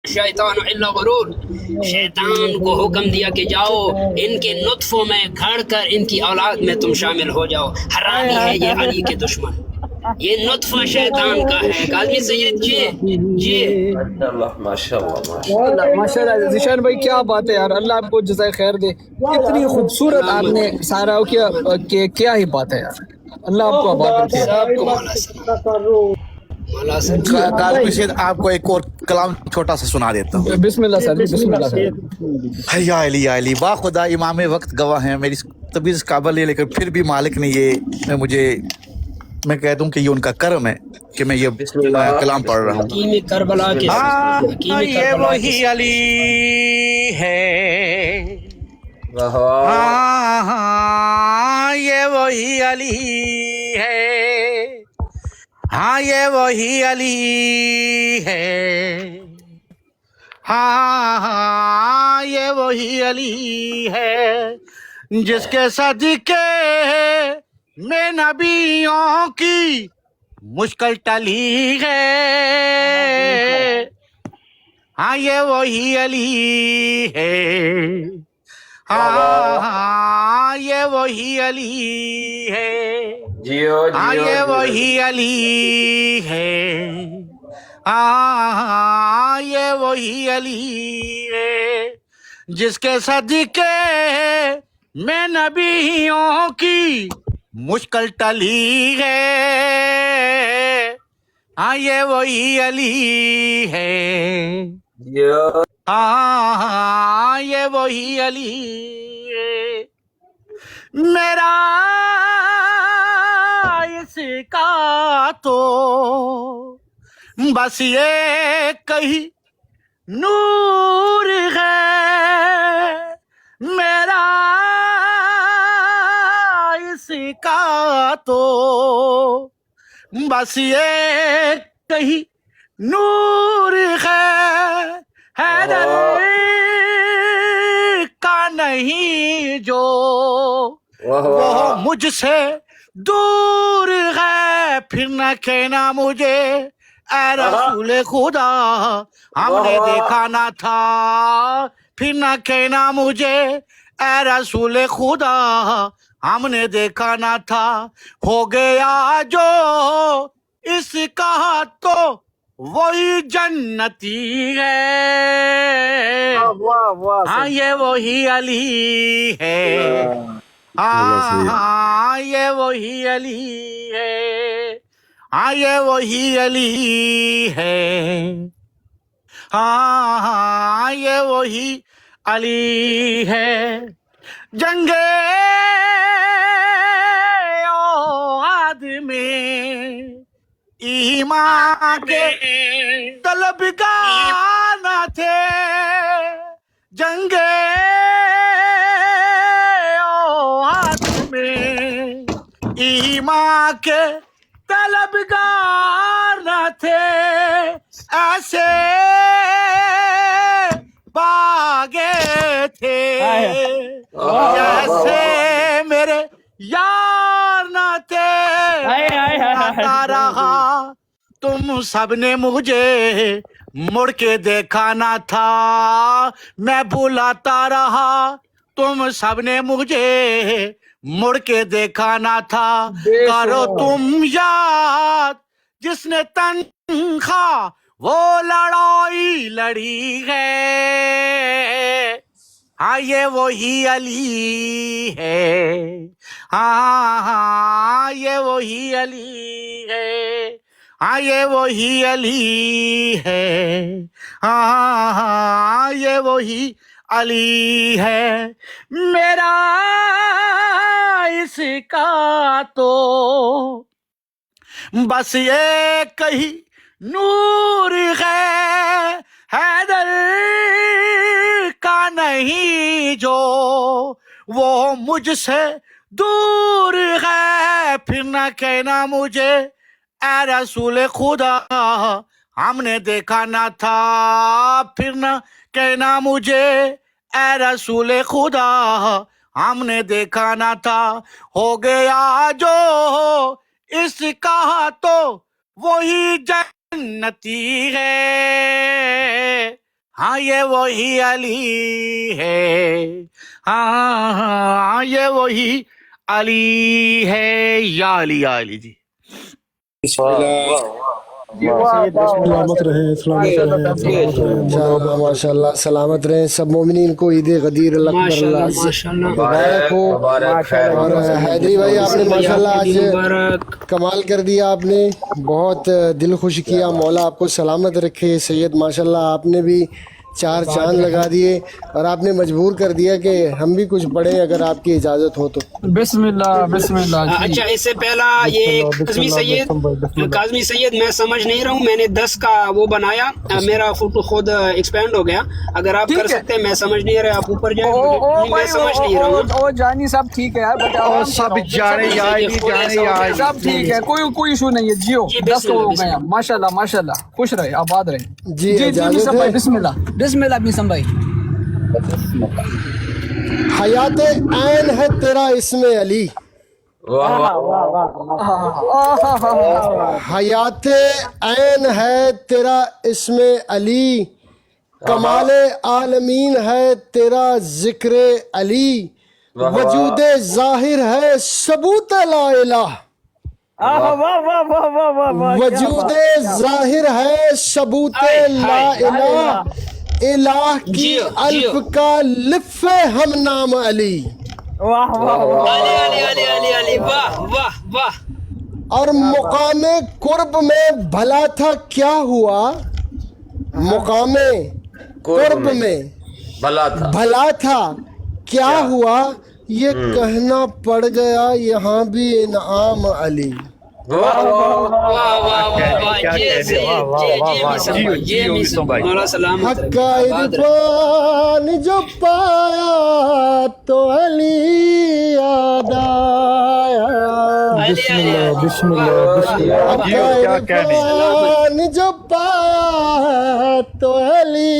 شیطان الا غرور، شیطان کو حکم دیا کہ جاؤ ان کے نطفوں میں گھڑ کر ان کی اولاد میں تم شامل ہو جاؤ. حرامی ہے یہ علی کے دشمن، یہ نطفہ شیطان کا ہے. قاضی سید جی جی ماشاء اللہ ماشاء اللہ ذیشان بھائی کیا بات ہے یار، اللہ آپ کو جزائے خیر دے. اتنی خوبصورت آپ نے سارا کیا کہ کیا ہی بات ہے یار، اللہ آپ کو آباد رکھے. سب کو مولا سے مولا سے قاضی سید آپ کو ایک اور کلام چھوٹا سا سنا دیتا ہوں. بسم اللہ سر، بسم اللہ سر. یا علی یا علی، با خدا امام وقت گواہ ہیں، میری طبیعت اس قابل ہے لیکن پھر بھی مالک نے یہ میں کہتا ہوں کہ یہ ان کا کرم ہے کہ میں یہ کلام پڑھ رہا ہوں. حکیم کربلا کے حکیم یہ کربلا وہی کے علی ہے، واہ واہ ہاں یہ وہی علی ہے، ہاں یہ وہی علی ہے، ہاں یہ وہی علی ہے جس کے صدقے میں نبیوں کی مشکل ٹلی ہے. ہاں یہ وہی علی ہے، ہاں یہ وہی علی ہے، جیو ہاں جیو یہ وہی علی ہے، ہاں یہ وہی علی ہے جس کے صدقے میں نبیوں کی مشکل ٹلی ہے. ہاں یہ وہی علی ہے، جیو ہاں یہ وہی علی ہے. میرا اس کا تو بس یہ کہیں نور ہے، میرا اس کا تو بس یہ کہیں نور ہے، حیدر کا نہیں جو واہ وہ واہ مجھ سے دور ہے. پھر نہ کہنا مجھے اے رسول خدا ہم نے دیکھا نہ تھا، پھر نہ کہنا مجھے اے رسول خدا ہم نے دیکھا نہ تھا. ہو گیا جو اس کا تو وہی جنتی ہے. ہاں یہ وہی علی ہے، ہاں یہ وہی علی ہے، ہاں یہ وہی علی ہے، ہاں یہ وہی علی ہے. جنگ احد میں ایمان کے طلبگار نہ تھے، جنگ احد میں ایمان کے طلبگار نہ تھے، ایسے باغے تھے جیسے میرے یار نہ تھے. آتا رہا تم سب نے مجھے مڑ کے دیکھا نہ تھا، میں بلاتا رہا تم سب نے مجھے مڑ کے دیکھا نہ تھا. کرو تم یاد جس نے تنخواہ وہ لڑائی لڑی ہے. ہاں یہ وہی علی ہے، ہاں یہ وہی علی ہے، ہاں یہ وہی علی ہے، ہاں یہ وہی علی ہے. میرا اس کا تو بس یہ کہیں نور ہے، حیدر کا نہیں جو وہ مجھ سے دور ہے. پھر نہ کہنا مجھے اے رسول خدا ہم نے دیکھا نہ تھا، پھر نہ کہنا مجھے اے رسول خدا ہم نے دیکھا نہ تھا. ہو گیا جو اس کا تو وہی جنتی ہے. ہاں یہ وہی علی ہے، ہاں یہ وہی علی ہے، یا علی یا علی جی۔ سلامت رہیں، سلامت رہیں، سلامت رہیں، ماشاءاللہ ماشاءاللہ، سلامت رہیں سب مومنین کو عید غدیر الاکبر اللہ سے مبارک ہو۔ اور حیدری بھائی آپ نے ماشاءاللہ آج کمال کر دیا، آپ نے بہت دل خوش کیا، مولا آپ کو سلامت رکھے۔ سید ماشاءاللہ آپ نے بھی 4 چاند لگا دیے اور آپ نے مجبور کر دیا کہ ہم بھی کچھ پڑھیں اگر آپ کی اجازت ہو تو۔ بسم اللہ بسم اللہ۔ اچھا اس سے پہلا یہ کاظمی سید میں سمجھ نہیں رہا ہوں، میں نے 10 کا وہ بنایا، میرا فوٹو خود ایکسپینڈ ہو گیا، اگر آپ کر سکتے ہیں، میں سمجھ نہیں رہا، آپ اوپر جائیں، میں سمجھ نہیں رہا ہوں۔ او جانی سب ٹھیک ہے یار، سب جانے جائے سب ٹھیک ہے، کوئی ایشو نہیں ہے، جیو 10 کو ہو گیا، ماشاءاللہ ماشاءاللہ، خوش رہے آباد رہے۔ جی اجازت ہے؟ بسم اللہ بسم اللہ بسم بھائی۔ حیات عین ہے تیرا اسم علی، حیات عین ہے تیرا اسم علی، کمال عالمین ہے تیرا ذکر علی، وجود ظاہر ہے ثبوت لا الہ، وجود ظاہر ہے ثبوت لا الہ، الہ کی الف کا لف ہم نام علی۔ علی علی علی علی علی، واہ واہ واہ۔ اور مقام قرب میں بھلا تھا کیا ہوا، مقام قرب میں بھلا تھا کیا ہوا، یہ کہنا پڑ گیا یہاں بھی انعام علی۔ واہ واہ واہ، مولا سلامت حق کا عرفان جو پایا تو علی یاد آیا، بسم اللہ حق کا عرفان جو پایا تو علی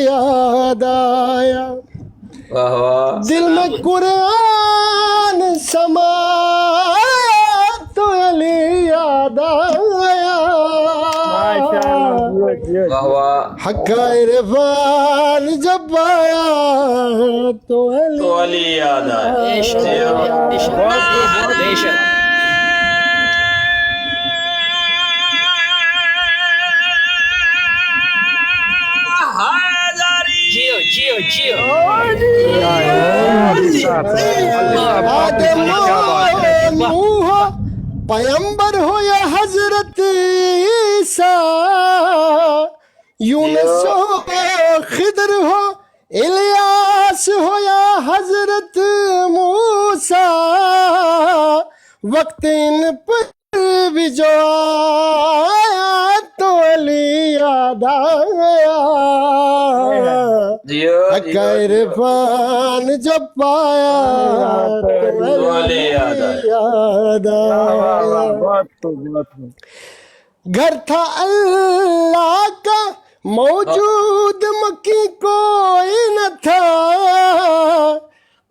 یاد آیا، دل میں قرآن سمایا تو علی یاد آیا، حق کا عرفان جب آیا تو علی یاد آیا۔ بے شک۔ جیو جیو آدم ہو نوح ہو پیمبر ہو یا حضرت عیسیٰ، یونس ہو خضر ہو الیاس ہو یا حضرت موسیٰ، وقت ان پر بھی جو آیا تو علی یاد آیا، حق عرفان جب پایا تو علی یاد آیا، گھر تھا اللہ کا موجود مکی کوئی نہ تھا،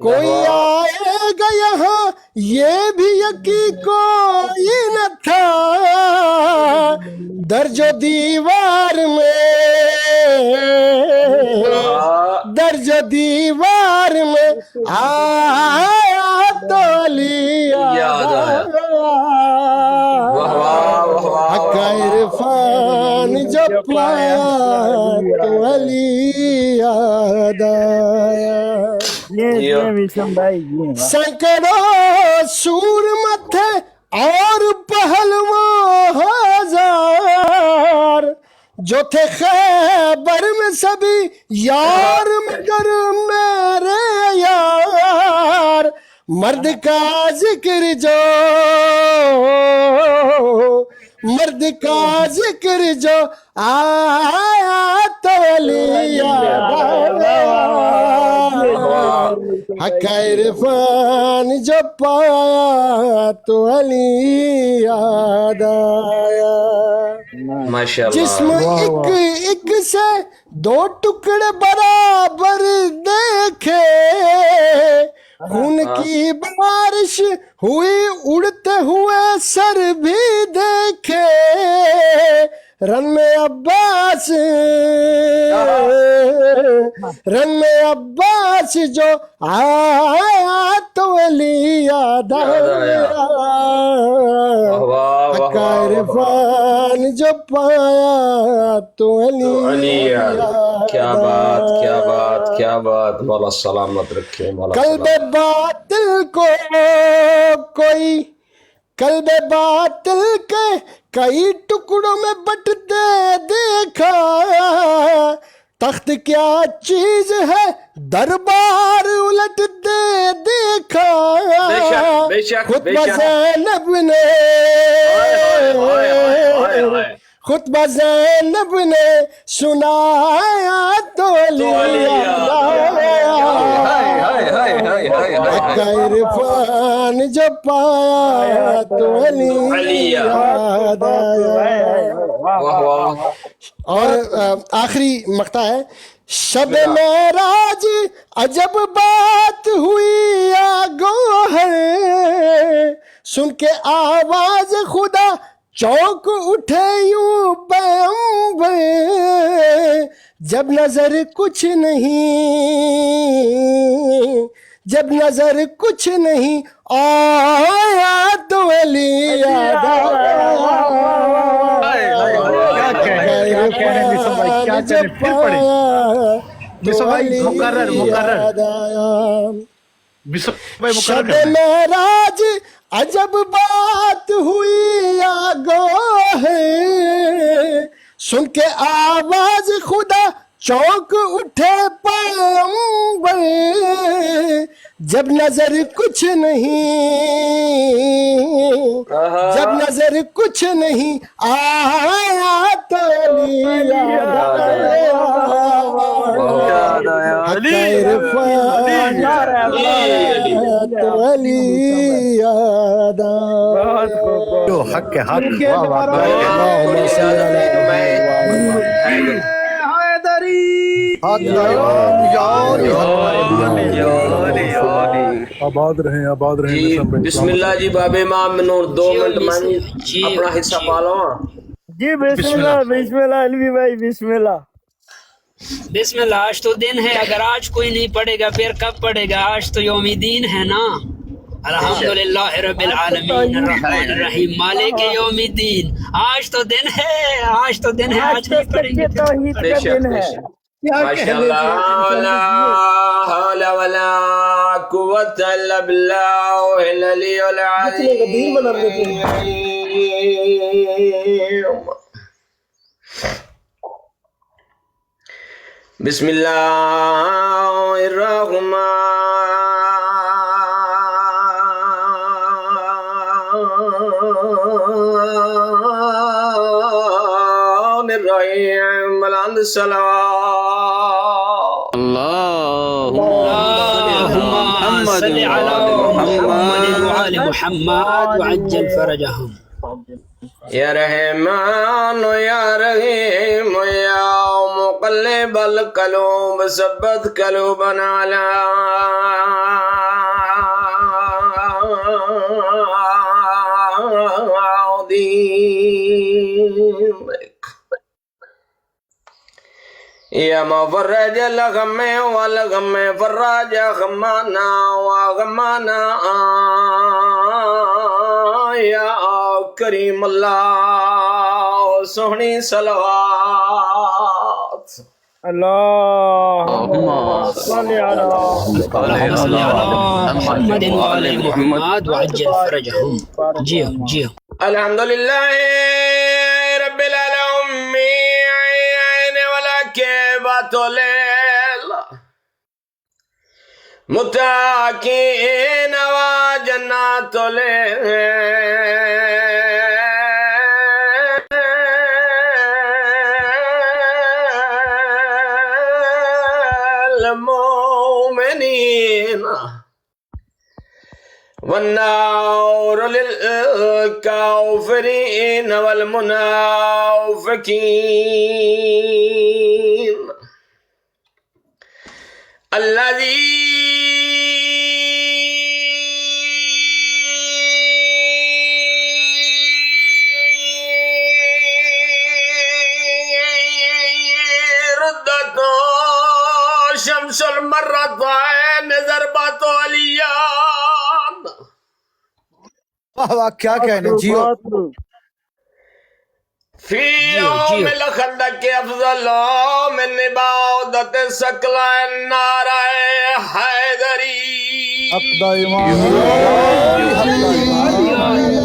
کوئی آئے گا یہاں یہ بھی یقین کوئی نہ تھا، درج و دیوار میں درج و دیوار میں آیا تو علی یاد آیا، حق عرفان جب پایا تو علی یاد آیا، سینکڑوں سور متھے اور پہلوان ہزار، جو تھے خیبر میں سبھی یار مگر میرے یار، مرد کا ذکر جو مرد کا ذکر جو آیا تو علی یاد آیا، حق عرفان جو پایا تو علی یاد آیا، جسم ایک ایک سے 2 ٹکڑے برابر دیکھے، خون کی بارش ہوئی اڑتے ہوئے سر بھی دیکھے، رن میں عباس رنگ عباس جو آیا تو علی یاد آیا حق عرفان جو پایا تو علی یاد کیا بات کیا بات کیا بات، مولا سلامت رکھے، مولا قلب باطل کو کوئی قلب باطل کے کئی ٹکڑوں میں بٹتے دیکھا تخت کیا چیز ہے دربار الٹتے دیکھا بے شک خطبہ زینب نے خطبہ زینب نے سنایا تو علی یاد حق عرفان جو پایا تو علی یاد آیا اور آخری مقطع ہے شب معراج عجب بات ہوئی گوہر سن کے آواز خدا چونک اٹھے یوں پیغمبر جب نظر کچھ نہیں جب نظر کچھ نہیں آیا تو علی یاد شب معراج عجب بات ہوئی گو ہے سن کے آواز خدا چونک اٹھے پیغمبر جب نظر کچھ نہیں جب نظر کچھ نہیں آیا تو علی یاد آیا حق عرفان تو علی یاد آیا حق کے حق اللہم صل آباد رہیں آباد رہیں جی بسم اللہ جی باب امام نور 2 منٹ میں اپنا حصہ پا لوں جی بسم اللہ بسم اللہ علوی بھائی بسم اللہ بسم اللہ آج تو دن ہے اگر آج کوئی نہیں پڑھے گا پھر کب پڑھے گا آج تو یوم دین ہے نا الحمدللہ رب العالمین الرحمن الرحیم مالک یوم الدین آج تو دن ہے آج تو دن ہے آج نہیں پڑھیں گے توحید کا دن ہے ماشاءاللہ لا حول ولا قوت الا باللہ العلی العظیم بسم اللہ الرحمن الرحیم بلند صلوات اللہم صلی علی محمد وعلی محمد وعجل فرجہم یا رحمان یا رحیم یا مقلب القلوب ثبت قلوبنا علی دینک یا مفرج الغم والغم فرج غمانا وغمانا یا کریم اللہ سہنی صلوات اللہم صلی علی محمد وعلی محمد وعجل فرجہم جی جی الحمدللہ رب العالمین ولکبۃ لیل متقین و جنات المؤمنین والنار للكافرين والمنافقين الذي ردت شمس المرتين ضربة علیان. واہ واہ کیا کہنے جیو فی یوم الخندق افضل من عبادت ثقلین نعرہ حیدری.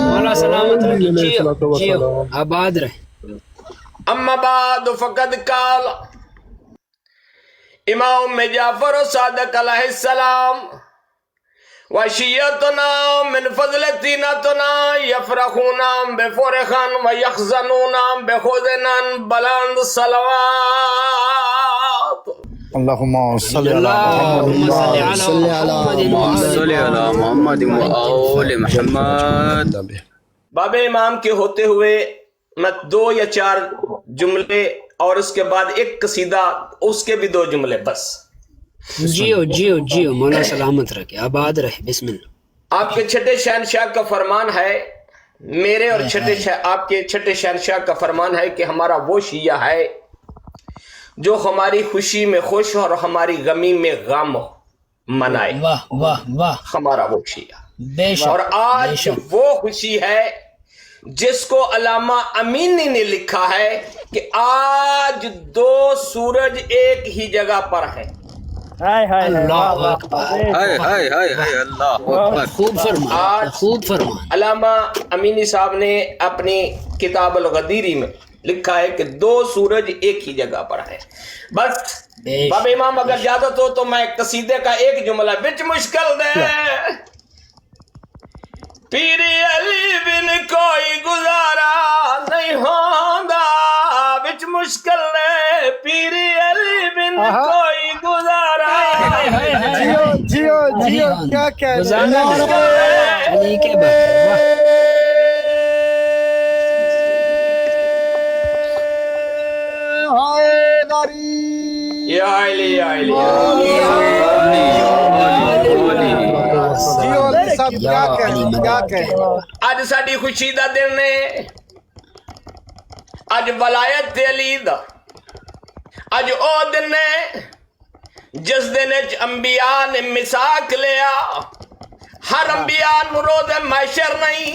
مولا سلامت رکھے. جیو جیو آباد رہے. اما بعد فقد قال امام جعفر صادق علیہ السلام وشیتنا من فضل تینتنا یفرخون بفرخن ویخزنون بخزنن بلند صلوات. اللهم صل اللهم صل على محمد وآل محمد. باب امام کے ہوتے ہوئے میں 2 یا 4 جملے اور اس کے بعد ایک قصیدہ، اس کے بھی 2 جملے بس. جیو جیو جیو مولا سلامت رکھے. آباد رہے. بسم اللہ. آپ کے چھٹے شہنشاہ کا فرمان ہے، میرے اور آپ کے چھٹے شہنشاہ کا فرمان ہے کہ ہمارا وہ شیعہ ہے جو ہماری خوشی میں خوش اور ہماری غمی میں غم منائے. واہ واہ واہ. ہمارا وہ شیعہ. بے شک. اور بے آج شک. وہ خوشی ہے جس کو علامہ امینی نے لکھا ہے کہ آج 2 سورج ایک ہی جگہ پر ہیں. ہائے ہائے اللہ اکبر. ہائے ہائے ہائے ہائے اللہ اکبر. خوب فرمان خوب فرمان. علامہ امینی صاحب نے اپنی کتاب الغدیری میں لکھا ہے کہ 2 سورج ایک ہی جگہ پر ہیں. بس باب امام اگر اجازت ہو تو میں قصیدے کا ایک جملہ بچ مشکل دے. پیر علی بن کوئی گزارا نہیں ہوندا بچ مشکل دے. پیر علی بن کوئی گزارا جیو جیو جیو کیا کہنے علی کے بغیر. یا علی یا علی جیو سب کیا کہنے کیا کہنے. اج ساڈی خوشی دا دن ہے، اج ولایت علی دا، اج او دن ہے جس دن انبیاء نے مساک لیا. ہر انبیاء نو روز محشر نہیں.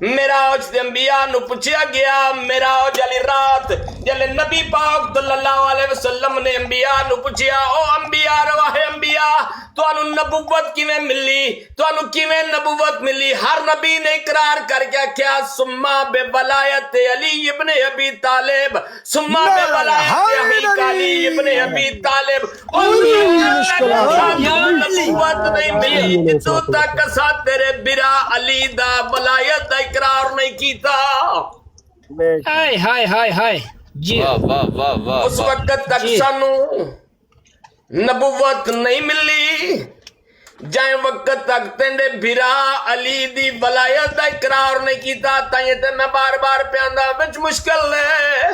میراج دے انبیاء نو پوچھا گیا، میراج علی رات جلے نبی پاک صلی اللہ علیہ وسلم نے انبیاء نو پوچھا، او انبیاء رواہ انبیاء تانوں نبوت کیویں ملی، تانوں کیویں نبوت ملی؟ ہر نبی نے اقرار کر کے کیا سما بے ولایت علی ابن ابی طالب، سما بے ولایت علی ابن ابی طالب. نبوت نہیں ملی تو تک سا تیرے برا علی دا ولایت دا اقرار نہیں کیتا. ہائے ہائے ہائے ہائے. جی واہ واہ واہ واہ. اس وقت تک سانو نبوت نہیں ملی جائیں وقت تک تینڈے بھرا علی دی ولایت دا اقرار نہیں کیتا. تائیں تے میں بار بار پیاندا وچ مشکل ہے.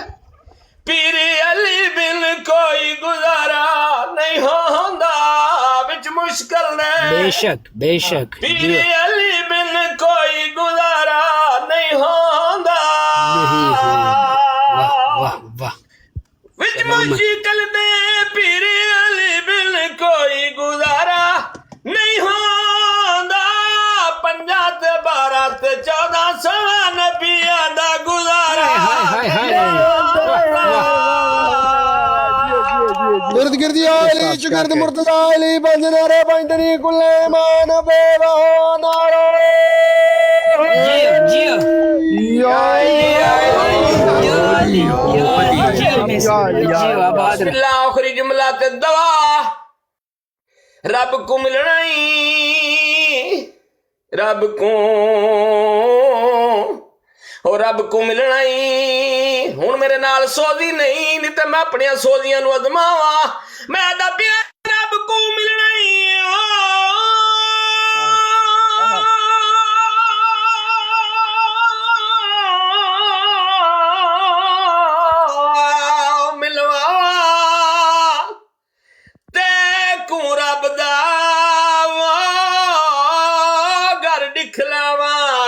پیر علی بن کوئی گزارا نہیں ہوندا وچ مشکل ہے. بے شک بے شک. پیر علی بن کوئی گزارا نہیں ہوندا واہ واہ. وچ مشکل دے. پیر علی بن کوئی گزارا نہیں ہوندا. 50 تے 12 تے 14 سوا نبیاں دا گزارا. ہائے ہائے ہائے. ارد گرد علی چگرد مرتضی علی بنج نارے بنجنی کل ایمان بے بہا نارے. جیو جیو جیو آباد رہے. اللہ آخری جملہ تے دعا رب کو ملنا ہی، رب کو رب کو ملنا ہی. ہن میرے نال سوزی نہیں تے میں اپنی سوزیاں نو ازماواں. میں دا پیا رب کو ملنا ہی.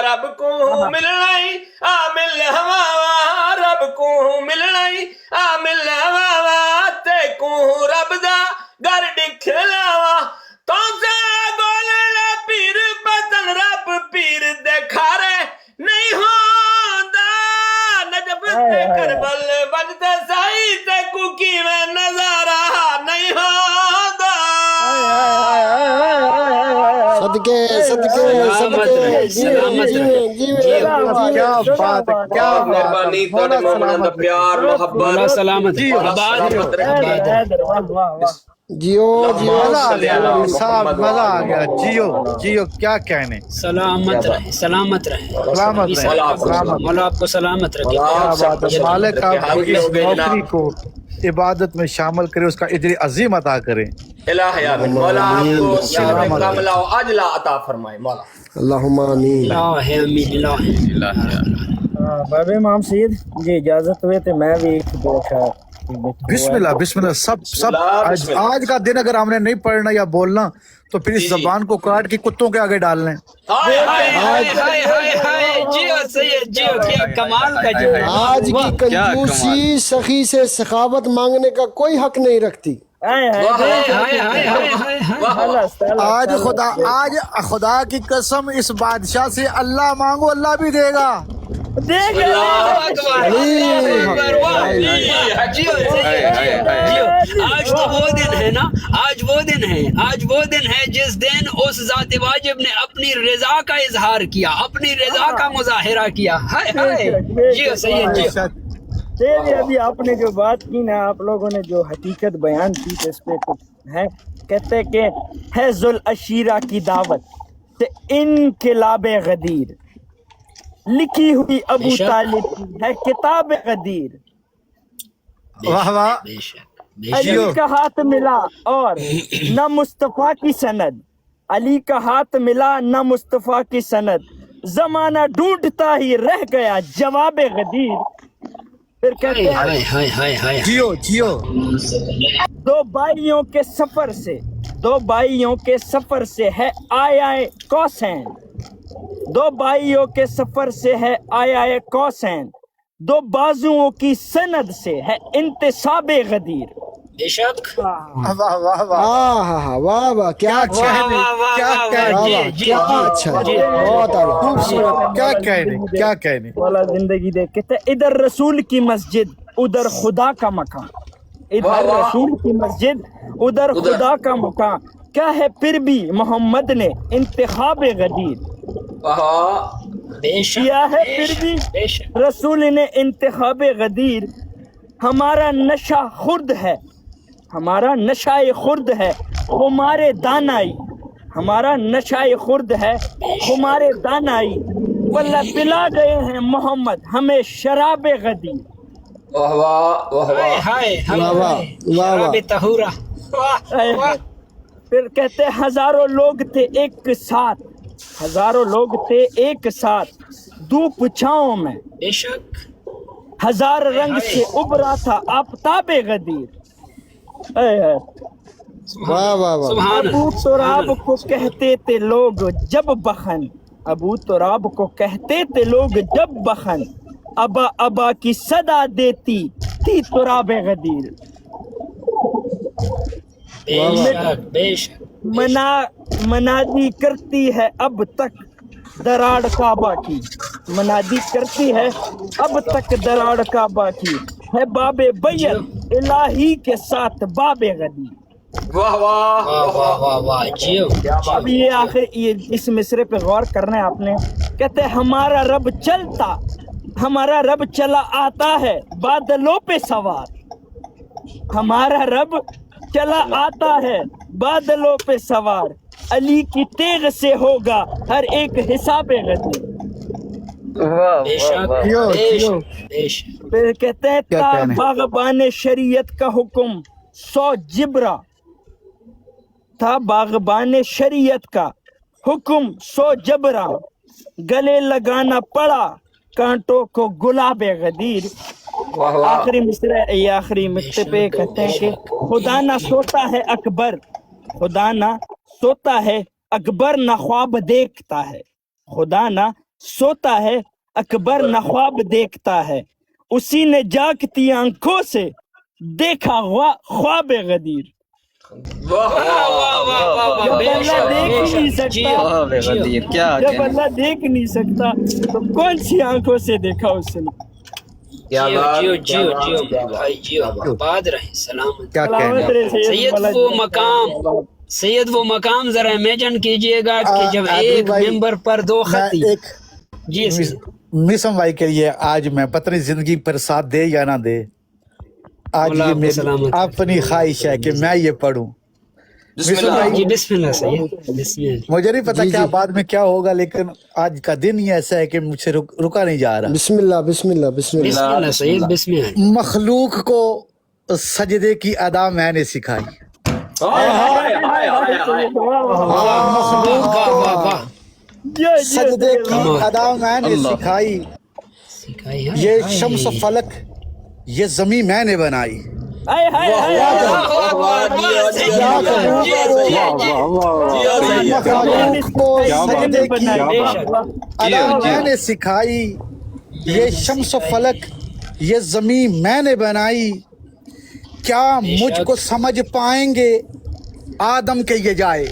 رب کو ملنا ہی آمل ہوا، رب کو ملنا ہی آمل ہوا تے کو رب دا گر ڈکھلاوا تو سے گولڑا پیر بدن رب پیر دکھارے نہیں ہوندا نجف تے کربل بنتے سائی تے کوکی میں نظارہ نہیں ہوندا صدقے صدقے صدقے سلامت رہے کیا بات ہے، کیا مہربانی تواڈے مومناں دا پیار محبت اللہ سلامت رہے آباد رہے جیو جیو مزہ آ گیا صاحب، مزہ آ گیا، جیو جیو، کیا کہنے، سلامت رہے سلامت رہے سلامت رہے، سلامت۔ مولا آپ کو سلامت رکھے کیا بات ہے، مالک آپ کو اس نوکری کو عبادت میں شامل کرے، اس کا اجر عظیم عطا کرے۔ الہ آمین مولا آپ کو یار کاملہ و اجلا عطا فرمائے مولا اللہم آمین۔ اللہ ہے امین اللہ ہے بابا امام سید جی اجازت ہوئے تو میں بھی ایک دو اشعار بسم اللہ بسم اللہ، سب آج کا دن اگر ہم نے نہیں پڑھنا یا بولنا تو پھر اس زبان کو کاٹ کے کتوں کے آگے ڈالنا ہے۔ ہائے ہائے ہائے ہائے جیو سید جیو، کیا کمال کا جیو، آج کی کنجوسی سخی سے سخاوت مانگنے کا کوئی حق نہیں رکھتی۔ آج خدا کی قسم اس بادشاہ سے اللہ مانگو، اللہ بھی دے گا۔ آج تو وہ دن ہے نا، آج وہ دن ہے جس دن اس ذات واجب نے اپنی رضا کا اظہار کیا، اپنی رضا کا مظاہرہ کیا۔ ہائے ہائے جیو سید جیو۔ ابھی آپ نے جو بات کی نا، آپ لوگوں نے جو حقیقت بیان کی تو اس پہ کچھ ہے، کہتے کہ ہے ذوالعشیرہ کی دعوت سے انقلاب غدیر، لکھی ہوئی ابو طالب کی ہے کتاب غدیر، واہ واہ، بے شک علی کا ہاتھ ملا اور نہ مصطفیٰ کی سند، علی کا ہاتھ ملا نہ مصطفیٰ کی سند، زمانہ ڈھونڈتا ہی رہ گیا جواب غدیر۔ پھر کہتے ہیں جیو جیو۔ دو بھائیوں کے سفر سے ہے آیا کوسین، دو بھائیوں کے سفر سے ہے آیا کوسین، دو بازوؤں کی سند سے ہے انتصاب غدیر۔ بے شک واہ واہ واہ، واہ واہ واہ، کیا اچھا ہے، کیا کہنے، کیا اچھا ہے، بہت اعلیٰ۔ خوبصورت، کیا کہنے، کیا کہنے۔ والا زندگی دے کہتے ہیں ادھر رسول کی مسجد ادھر خدا کا مکان، ادھر رسول کی مسجد ادھر خدا کا مکان، کیا ہے پھر بھی محمد نے انتخاب غدیر بے شک کیا ہے، پھر بھی بے شک رسول نے انتخاب غدیر۔ ہمارا نشہ خرد ہے، ہمارا نشہ خرد ہے ہمارے دانائی، ہمارا نشہ خرد ہے ہمارے دانائی، واللہ پلا گئے ہیں محمد ہمیں شراب غدیر۔ واہ واہ واہ ہائے واہ ہائے واہ واہ واہ شراب طہورہ۔ واہ پھر کہتے ہزاروں لوگ تھے ایک ساتھ، ہزاروں لوگ تھے ایک ساتھ دھوپ چھاؤں میں، بے شک ہزار رنگ سے ابھرا تھا آفتاب غدیر۔ واہ واہ واہ۔ سبحان ابو تراب کو کہتے تھے لوگ جب بخن، ابو تراب کو کہتے تھے لوگ جب بخن، ابا ابا کی صدا دیتی تھی تراب غدیر۔ بے شک بے شک منادی کرتی ہے اب تک دراڑ کعبہ کی، منادی کرتی ہے اب تک دراڑ کعبہ کی، ہے باب بیت الہی کے ساتھ باب غدیر۔ واہ واہ واہ واہ واہ واہ جیو۔ اب یہ آخر اس مصرے پہ غور کرنا ہے آپ نے، کہتے ہمارا رب چلتا، ہمارا رب چلا آتا ہے بادلوں پہ سوار، ہمارا رب چلا آتا ہے بادلوں پہ سوار، علی کی تیغ سے ہوگا ہر ایک حساب غدیر۔ بے شک بے شک بے شک۔ پھر کہتے ہیں کیا تا کہنے؟ باغبان شریعت کا حکم 100 جبرا، تھا باغبان شریعت کا حکم 100 جبرا، گلے لگانا پڑا کانٹوں کو گلاب غدیر۔ واہ واہ آخری مصرع، یہ آخری مصرع پہ کہتے ہیں کہ خدا نہ سوتا ہے اکبر، خدا نہ سوتا ہے اکبر نہ خواب دیکھتا ہے، خدا نہ سوتا ہے اکبر نہ خواب دیکھتا ہے، اسی نے جاگتی آنکھوں سے دیکھا ہوا خواب غدیر۔ واہ واہ جب اللہ دیکھ ہی نہیں سکتا، واہ غدیر کیا جب کہنا اللہ دیکھ نہیں سکتا تو کون سی آنکھوں سے دیکھا اس نے؟ کیا جیو بات جیو کیا جیو بات جیو کیا بھائی بات جیو، کیا بات آباد رہیں، سلامت۔ کیا سلامت کہنا رہے سید مولانا وہ جی۔ مقام، سید وہ مقام ذرا امیجن کیجئے گا کہ جب عادل ایک بھائی، ممبر پر دو میں خطی، ایک جی سید مسم بھائی کے لیے آج میں پتہ نہیں زندگی پر ساتھ دے یا نہ دے، آج مولا یہ آپ کو میری سلامت اپنی خواہش ہے کہ میں یہ پڑھوں۔ بسم مسم اللہ بھائی جی بسم اللہ سید، بسم اللہ۔ مجھے نہیں پتا کیا بعد میں کیا ہوگا، لیکن آج کا دن ہی ایسا ہے کہ مجھ سے رکا نہیں جا رہا۔ بسم اللہ بسم اللہ بسم اللہ بسم اللہ سید، بسم اللہ۔ مخلوق کو سجدے کی ادا میں نے سکھائی، مخلوق واہ واہ واہ، سجدے کی ادا میں نے سکھائی، سکھائی ہے۔ یہ شمس فلک یہ زمین میں نے بنائی، مخلوق کو سجدے کی ادا میں نے سکھائی، یہ شمس فلک یہ زمین میں نے بنائی، کیا مجھ کو سمجھ پائیں گے آدم کے یہ جائے،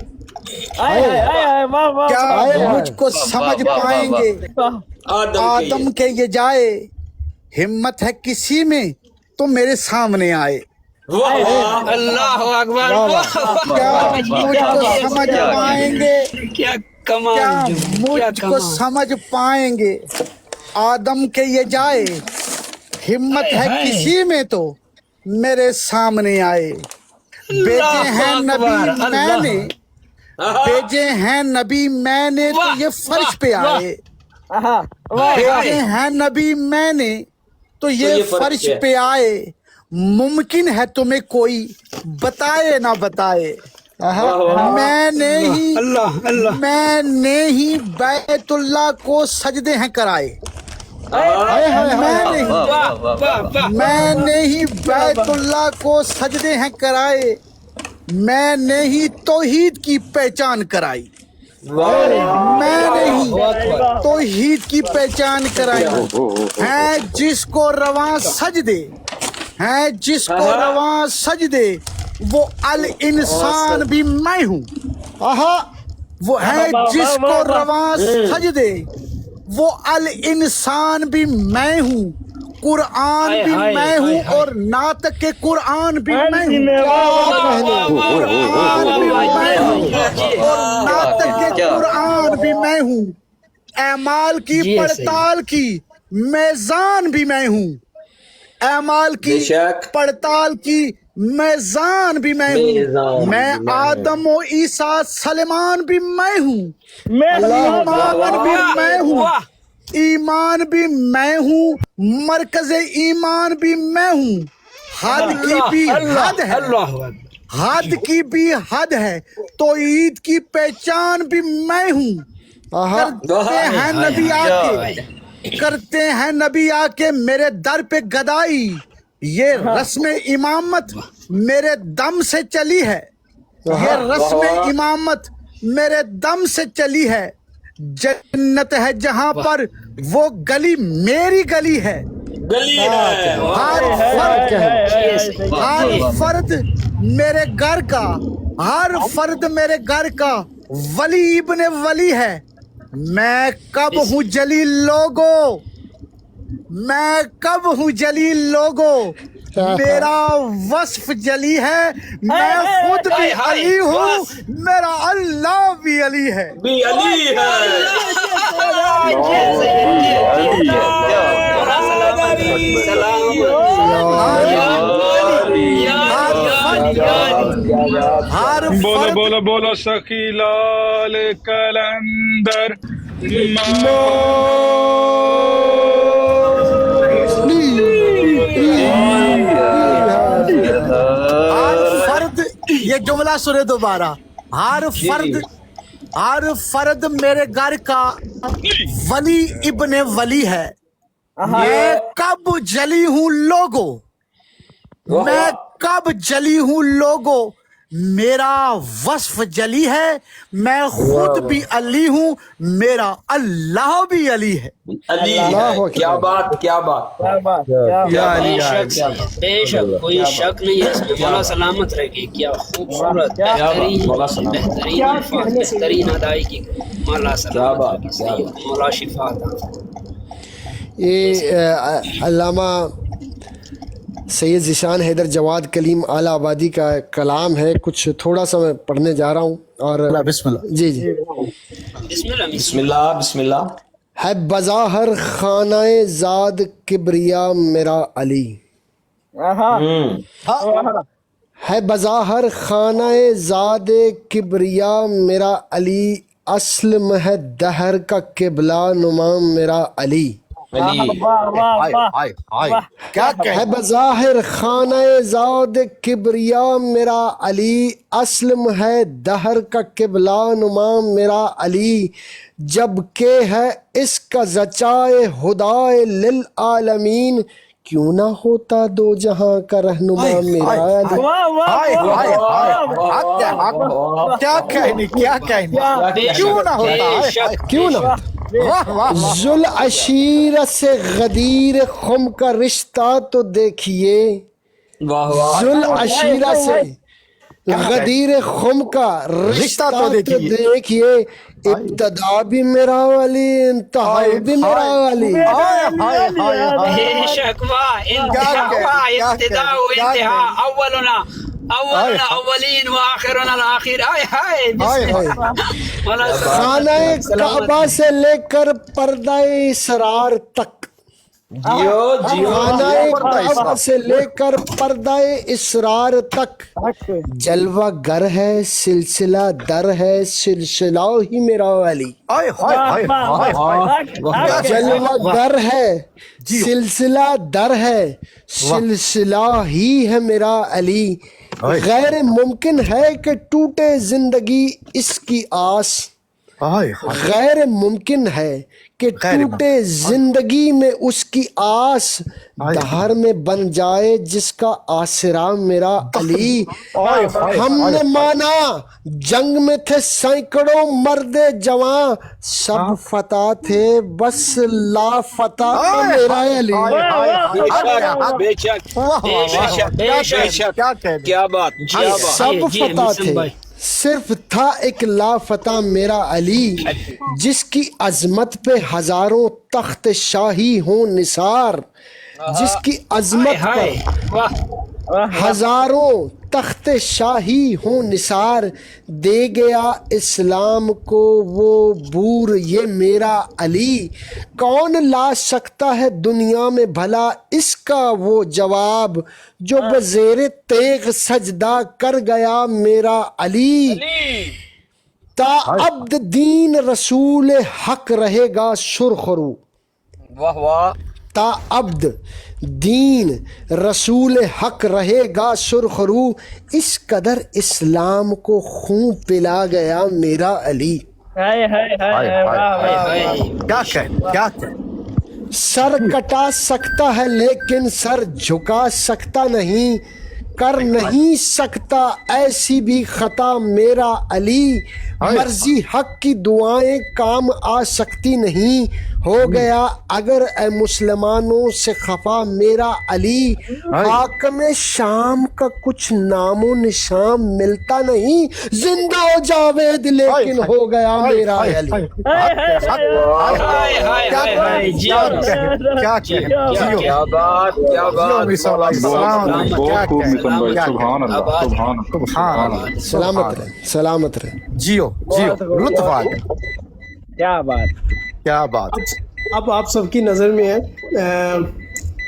کیا مجھ کو سمجھ پائیں گے آدم کے یہ جائے، ہمت ہے کسی میں تو میرے سامنے آئے، اللہ اکبر، کیا مجھ کو سمجھ پائیں گے، کیا کیا کمال، مجھ کو سمجھ پائیں گے آدم کے یہ جائے، ہمت ہے کسی میں تو میرے سامنے آئے، بیٹے ہیں نبی میں نے، بھیجے ہیں نبی میں نے تو یہ فرش پہ آئے، بھیجے ہیں نبی میں نے تو یہ فرش پہ آئے، ممکن ہے تمہیں کوئی بتائے نہ بتائے، میں نے ہی بیت اللہ کو سجدے ہیں کرائے، میں نے ہی بیت اللہ کو سجدے ہیں کرائے، میں نے ہی توحید کی پہچان کرائی، میں نے ہی توحید کی پہچان کرائی، ہیں جس کو رواں سجدے، ہیں جس کو رواں سجدے، وہ الانسان بھی میں ہوں، وہ ہے جس کو رواں سجدے، وہ الانسان بھی میں ہوں، قرآن بھی میں ہوں اور ناطق کے قرآن بھی میں ہوں، قرآن بھی میں ہوں اور ناطق کے قرآن بھی میں ہوں، اعمال کی پڑتال کی میزان بھی میں ہوں، اعمال کی پڑتال کی میزان بھی میں ہوں، میں آدم و عیسیٰ سلیمان بھی میں ہوں، ایمان بھی میں ہوں، ایمان بھی میں ہوں، مرکز ایمان بھی میں ہوں، حد کی بھی حد ہے، حد کی بھی حد ہے، توحید کی پہچان بھی میں ہوں، کرتے ہیں نبی آ کے، کرتے ہیں نبی آ کے میرے در پہ گدائی، یہ رسم امامت میرے دم سے چلی ہے، یہ رسم امامت میرے دم سے چلی ہے، جنت ہے جہاں پر وہ گلی میری گلی ہے، ہر فرد میرے گھر کا، ہر فرد میرے گھر کا ولی ابن ولی ہے، میں کب ہوں جلیل لوگو، میں کب ہوں جلیل لوگو، میرا وصف جلی ہے، میں خود بھی علی ہوں، میرا اللہ بھی علی ہے، بولو بولو بولو سخی لال کلندر ہر فرد، یہ جملہ سنے دوبارہ، ہر فرد میرے گھر کا ولی ابن ولی ہے، میں کب جلی ہوں لوگو، میں کب جلی ہوں لوگو، میرا وصف جلی ہے، میں خود بھی علی ہوں، میرا اللہ بھی علی ہے۔ علی اللہ ہے، کیا بات کیا بات۔ کیا بات کیا یا بات۔ علی بے یا شک علی۔ سید، بے شک کوئی شک نہیں ہے اس میں۔ مولا سلامت رہے گی، کیا خوبصورت بہترین بہترین الفاظ، بہترین ادائیگی۔ مولا سلامت رہے گی سید، مولا شفا عطا فرمائے۔ یہ علامہ سید ذیشان حیدر جواد کلیم اعلیٰ آبادی کا کلام ہے، کچھ تھوڑا سا میں پڑھنے جا رہا ہوں۔ اور بسم اللہ۔ جی جی، بسم اللہ بسم اللہ بسم اللہ۔ ہے بظاہر خانہ زاد کبریا میرا علی، ہے بظاہر خانہ زاد کبریا میرا علی، اسلم ہے دہر کا قبلہ نما میرا علی۔ علی واہ واہ واہ واہ۔ کیا ہے بظاہر خانہ زاد کبریا میرا علی، اسلم ہے دہر کا قبلہ نما میرا علی، جب کہ ہے اس کا زچائے خدائے للعالمین، کیوں نہ ہوتا دو جہاں کا رہنما میرا علی۔ واہ واہ واہ۔ کیا کہنی کیا کہنی، کیوں نہ ہوتا ہے، کیوں نہ ہوتا؟ واہ واہ۔ ذوالعشیر سے غدیر خم کا رشتہ تو دیکھیے، واہ واہ۔ ذوالعشیرہ سے غدیر خم کا رشتہ تو دیکھیے، ابتدا بھی میرا علی انتہا بھی میرا علی۔ بے شک واہ، ابتدا و انتہا، اولنا اولنا اولین و آخرنا الآخر۔ آئے ہائے بسم اللہ۔ مولا خانہ کعبہ سے لے کر پردہ اسرار تک، جیو جیو۔ خانہ کعبہ سے لے کر پردہ اسرار تک، جلوہ گر ہے سلسلہ در ہے، سلسلہ ہی میرا علی۔ جلوہ گر ہے سلسلہ در ہے، سلسلہ ہی ہے میرا علی، غیر ممکن ہے کہ ٹوٹے زندگی اس کی آس، غیر ممکن ہے کہ ٹوٹے زندگی میں اس کی آس، دہر میں بن جائے جس کا آسرا میرا علی۔ ہم نے مانا جنگ میں تھے سینکڑوں مرد جوان، سب فتح تھے بس لافتہ میرا علی۔ بے شک بے شک، کیا بات کیا بات۔ سب فتح تھے صرف تھا ایک لافتہ میرا علی، جس کی عظمت پہ ہزاروں تخت شاہی ہوں نثار، جس کی عظمت پر ہزاروں تخت شاہی ہوں نثار، دے گیا اسلام کو وہ بور یہ میرا علی، کون لا سکتا ہے دنیا میں بھلا اس کا وہ جواب، جو بزیر تیغ سجدہ کر گیا میرا علی، تا عبد دین رسول حق رہے گا سرخرو، واہ واہ۔ تا عبد دین رسول حق رہے گا سرخرو، اس قدر اسلام کو خون پلا گیا میرا علی۔ کیا کہیں کیا کہیں۔ سر کٹا سکتا ہے لیکن سر جھکا سکتا نہیں، کر نہیں سکتا ایسی بھی خطا میرا علی، مرضی حق کی دعائیں کام آ سکتی نہیں، ہو گیا اگر اے مسلمانوں سے خفا میرا علی، حاکم شام کا کچھ نام و نشان ملتا نہیں، زندہ و جاوید لیکن ہو گیا میرا علی۔ کیا بات کیا بات۔ سبحان اللہ سبحان اللہ۔ سلامت رہے سلامت رہے۔ جیو جیو، لطف آ گیا۔ کیا بات کیا بات۔ اب آپ سب کی نظر میں ہے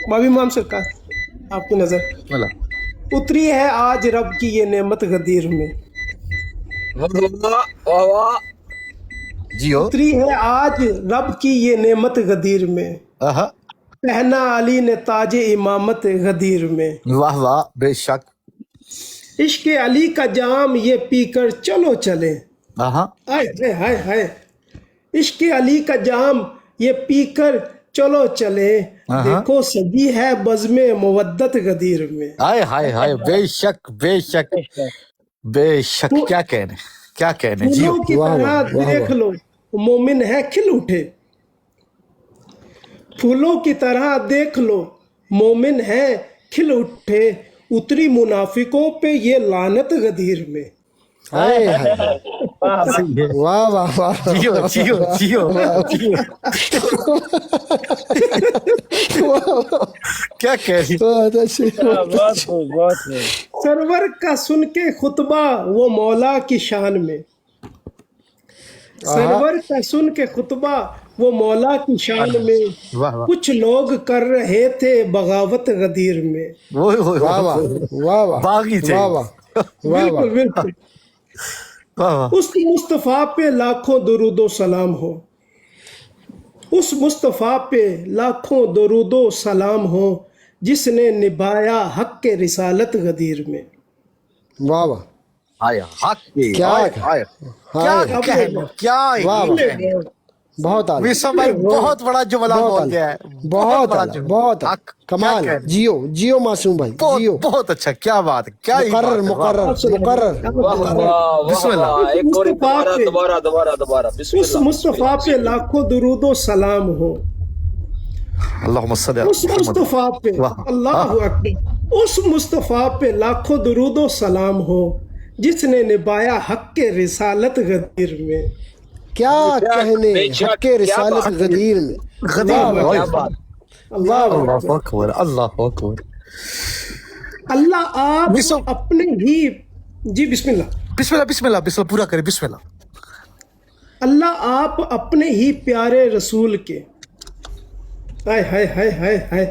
بابی امام سرکار، آپ کی نظر اتری ہے آج رب کی یہ نعمت غدیر میں، جیو۔ اتری ہے آج رب کی یہ نعمت غدیر میں، پہنا علی نے تاج امامت غدیر میں، واہ واہ بے شک۔ عشق علی کا جام یہ پی کر چلو چلے، ہائے ہائے ہائے، عشق علی کا جام یہ پی کر چلو چلے، دیکھو سجی ہے بزم مودت غدیر میں۔ ہائے ہائے ہائے، بے شک بے شک۔ بے شک کیا کہنے جی پھولوں کی طرح دیکھ لو مومن ہے کھل اٹھے، پھولوں کی طرح دیکھ لو مومن ہے کھل اٹھے، اتری منافقوں پہ یہ لعنت غدیر میں۔ ہائے ہائے واہ واہ واہ جیو جیو جیو کیا کہہ رہی بہت اچھی سرور کا سن کے خطبہ وہ مولا کی شان میں، سرور کا سن کے خطبہ وہ مولا کی شان میں، واہ واہ کچھ لوگ کر رہے تھے بغاوت غدیر میں۔ واہ واہ واہ واہ واہ باغی تھے واہ واہ واہ بالکل بالکل، واہ واہ اس مصطفیٰ پہ لاکھوں درود و سلام ہو، اس مصطفیٰ پہ لاکھوں درود و سلام ہو، جس نے نبھایا حق کے رسالت غدیر میں۔ واہ واہ آیا حق کی کیا واہ واہ بہت اعلیٰ ویسا بھائی بہت بڑا جملہ بول گیا ہے، بہت اعلیٰ بہت کمال، جیو جیو معصوم بھائی جیو، بہت اچھا، کیا بات ہے، کیا مقرر مقرر مقرر۔ بسم اللہ اس مصطفیٰ پہ لاکھوں درود و سلام ہو، اللہم صلی اس علی محمد مصطفیٰ پہ اللہ اکبر، اس مصطفیٰ پہ لاکھوں درود و سلام ہو، جس نے نبھایا حق کے رسالت غدیر میں۔ کیا کہنے حق رسالت غدیر میں، غدیر اللہ اکبر اللہ اکبر۔ اللہ آپ اپنے ہی جی بسم اللہ بسم اللہ بسم اللہ بسم اللہ پورا کرے، بسم اللہ۔ اللہ آپ اپنے ہی پیارے رسول کے ہائے ہائے ہائے ہائے ہائے،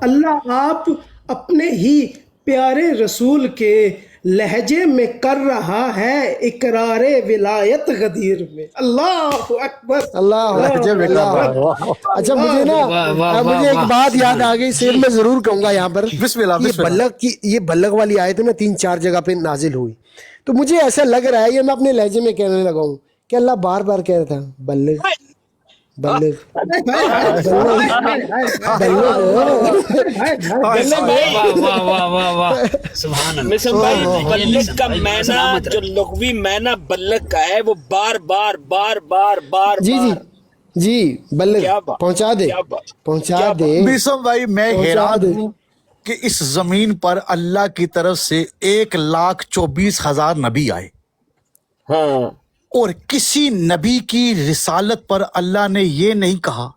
اللہ آپ اپنے ہی پیارے رسول کے لہجے میں کر رہا ہے اقرار ولایت غدیر میں۔ اللہ اکبر اللہ اچھا مجھے نا مجھے ایک بات یاد آ گئی، شعر میں ضرور کہوں گا یہاں پر، بسم اللہ یہ بلغ کی یہ بلغ والی آیت نا 3-4 جگہ پہ نازل ہوئی، تو مجھے ایسا لگ رہا ہے یہ میں اپنے لہجے میں کہنے لگا ہوں کہ اللہ بار بار کہہ رہا تھا بلغ بلغ بلغ کا معنی جو لغوی معنی بلغ کا ہے وہ بار بار بار بار بار جی جی جی بلغ پہنچا دے پہنچا دے۔ بیسم بھائی میں حیران ہوں کہ اس زمین پر اللہ کی طرف سے 1,24,000 نبی آئے، اور کسی نبی کی رسالت پر اللہ نے یہ نہیں کہا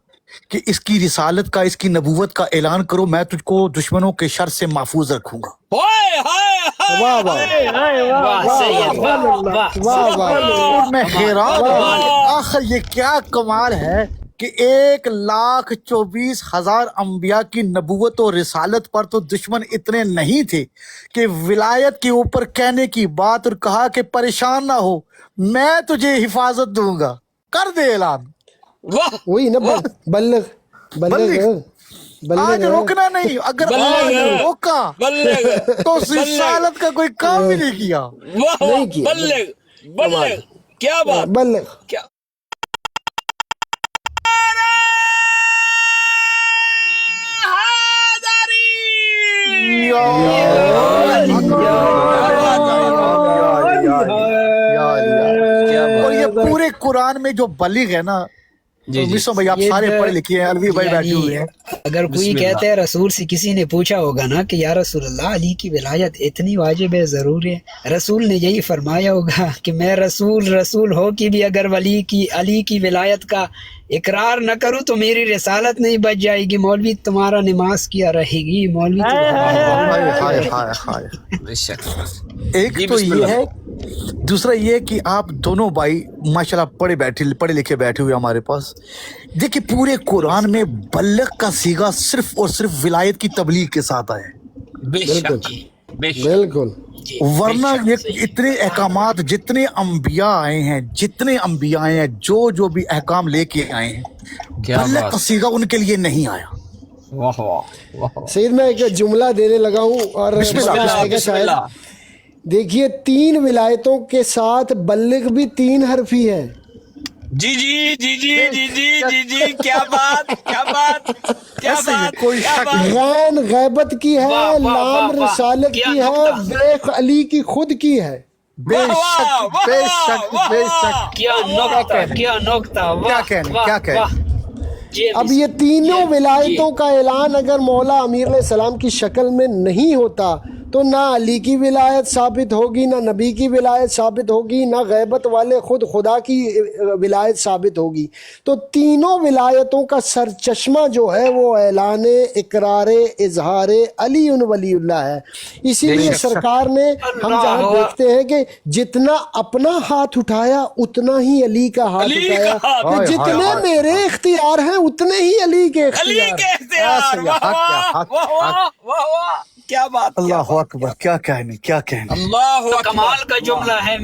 کہ اس کی رسالت کا، اس کی نبوت کا اعلان کرو، میں تجھ کو دشمنوں کے شر سے محفوظ رکھوں گا۔ واہ واہ واہ، میں حیران ہوں آخر یہ کیا کمال ہے کہ 1,24,000 انبیاء کی نبوت و رسالت پر تو دشمن اتنے نہیں تھے کہ ولایت کے اوپر کہنے کی بات اور کہا کہ پریشان نہ ہو میں تجھے حفاظت دوں گا، کر دے اعلان۔ وہی نا بلغ بلغ آج روکنا نہیں، اگر آج روکا تو اس رسالت کا کوئی کام بھی نہیں کیا۔ بلغ کیا بات، بلغ کیا اور یہ پورے قرآن میں جو بلغ ہے نا، مصر بھائی آپ سارے پڑھے لکھے ہیں، الوی بھائی بیٹھے ہوئے ہیں، اگر کوئی کہتے ہیں رسول سے کسی نے پوچھا ہوگا نا کہ یا رسول اللہ علی کی ولایت اتنی واجب ہے، ضرور ہے، رسول نے یہی فرمایا ہوگا کہ میں رسول ہو کہ بھی اگر علی کی ولایت کا اقرار نہ کروں تو میری رسالت نہیں بچ جائے گی، مولوی تمہارا نماز کیا رہے گی، مولوی ایک تو یہ ہے، دوسرا یہ کہ آپ دونوں بھائی ماشاءاللہ پڑھے لکھے بیٹھے ہوئے ہمارے پاس، دیکھیں پورے قرآن میں بلغ کا صیغہ صرف اور صرف ولایت کی تبلیغ کے ساتھ آیا ہے، بالکل، ورنہ یہ اتنے احکامات جتنے انبیاء آئے ہیں جو بھی احکام لے کے آئے ہیں، بلغ کا صیغہ ان کے لیے نہیں آیا۔ سید میں ایک جملہ دینے لگا ہوں اور شاید دیکھیے 3 ولایتوں کے ساتھ بلغ بھی 3 حرفی ہے۔ جی جی جی جی جی جی جی جی کیا بات کیا بات کیا بات، کوئی شک نہیں، غین غیبت کی ہے، لام رسالت کی ہے، بیخ علی کی خود کی ہے۔ بے شک بے شک بے شک. کیا نقطہ، کیا نقطہ، کیا کہنے، کیا کہنے. اب یہ تینوں ولایتوں کا اعلان اگر مولا امیر علیہ السلام کی شکل میں نہیں ہوتا تو نہ علی کی ولایت ثابت ہوگی، نہ نبی کی ولایت ثابت ہوگی، نہ غیبت والے خود خدا کی ولایت ثابت ہوگی. تو تینوں ولایتوں کا سرچشمہ جو ہے وہ اعلان اقرار اظہار علی ولی اللہ ہے. اسی لیے سرکار نے ہم جہاں دیکھتے ہیں کہ جتنا اپنا ہاتھ اٹھایا اتنا ہی علی کا ہاتھ اٹھایا، کہ جتنے میرے اختیار ہیں اتنے ہی علی کے اختیار. کیا بات، اللہ اکبر، کیا کہنے، کیا کہنے. اللہ کمال کا جملہ ہے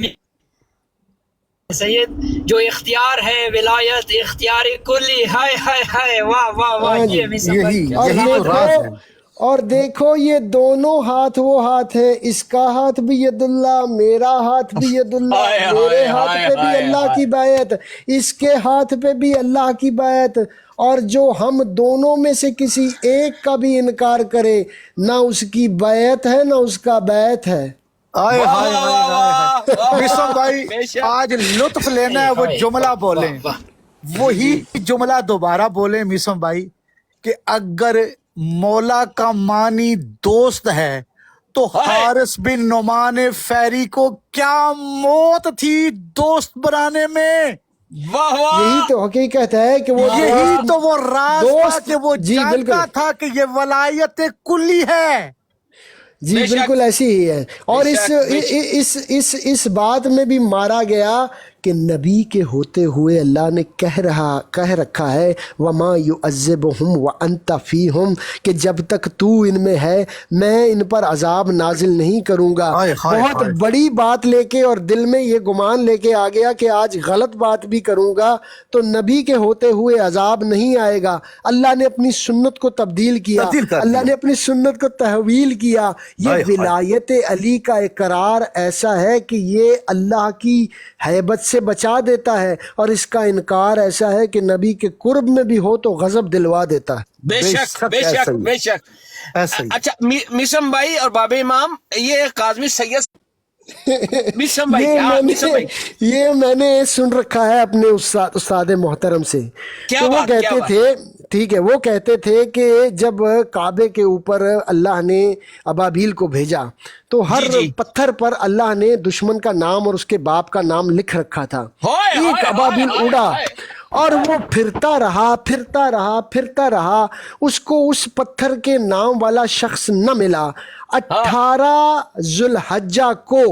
سید، جو اختیار ہے ولایت اختیار کلی. ہائے ہائے ہائے، واہ واہ واہ. یہ یہی اور تو راز ہے. اور دیکھو یہ دونوں ہاتھ وہ ہاتھ ہے، اس کا ہاتھ بھی ید اللہ، میرا ہاتھ بھی ید اللہ، میرے ہاتھ پہ بھی اللہ کی بیعت، اس کے ہاتھ پہ بھی اللہ کی بیعت. اور جو ہم دونوں میں سے کسی ایک کا بھی انکار کرے، نہ اس کی بیعت ہے نہ اس کا بیعت ہے. آئے ہائے ہائے. مصعب بھائی آج لطف لینا ہے، وہ جملہ بولیں، وہی جملہ دوبارہ بولیں مصعب بھائی، کہ اگر مولا کا معنی دوست ہے تو حارث بن نعمان فہری کو کیا موت تھی دوست بنانے میں. یہی تو حقیقت ہے کہ وہ یہی تو وہ راز تھا کہ وہ جی جانتا بالکل تھا کہ یہ ولایت کلی ہے. جی بالکل ایسی ہی ہے. اور اس بات میں بھی مارا گیا کہ نبی کے ہوتے ہوئے اللہ نے کہہ رکھا ہے وَمَا يُعَذِّبُهُمْ وَأَنْتَ فِيهُمْ، کہ جب تک تو ان میں ہے میں ان پر عذاب نازل نہیں کروں گا. بہت بڑی بات لے کے اور دل میں یہ گمان لے کے آ گیا کہ آج غلط بات بھی کروں گا تو نبی کے ہوتے ہوئے عذاب نہیں آئے گا. اللہ نے اپنی سنت کو تبدیل کیا، اللہ نے اپنی سنت کو تحویل کیا. یہ ولایت علی کا اقرار ایسا ہے کہ یہ اللہ کی ہیبت سے بچا دیتا ہے، اور اس کا انکار ایسا ہے کہ نبی کے قرب میں بھی ہو تو غضب دلوا دیتا ہے. بے شک بے شک بے شک. اچھا مصعب بھائی اور باب امام، یہ کاظمی سید مصعب بھائی، یہ میں نے سن رکھا ہے اپنے استاد محترم سے، کہ وہ کہتے تھے، ٹھیک ہے، وہ کہتے تھے کہ جب کعبے کے اوپر اللہ نے ابابیل کو بھیجا تو ہر پتھر پر اللہ نے دشمن کا نام اور اس کے باپ کا نام لکھ رکھا تھا. ایک ابابیل اڑا اور وہ پھرتا رہا، اس کو اس پتھر کے نام والا شخص نہ ملا. 18 ذوالحجہ کو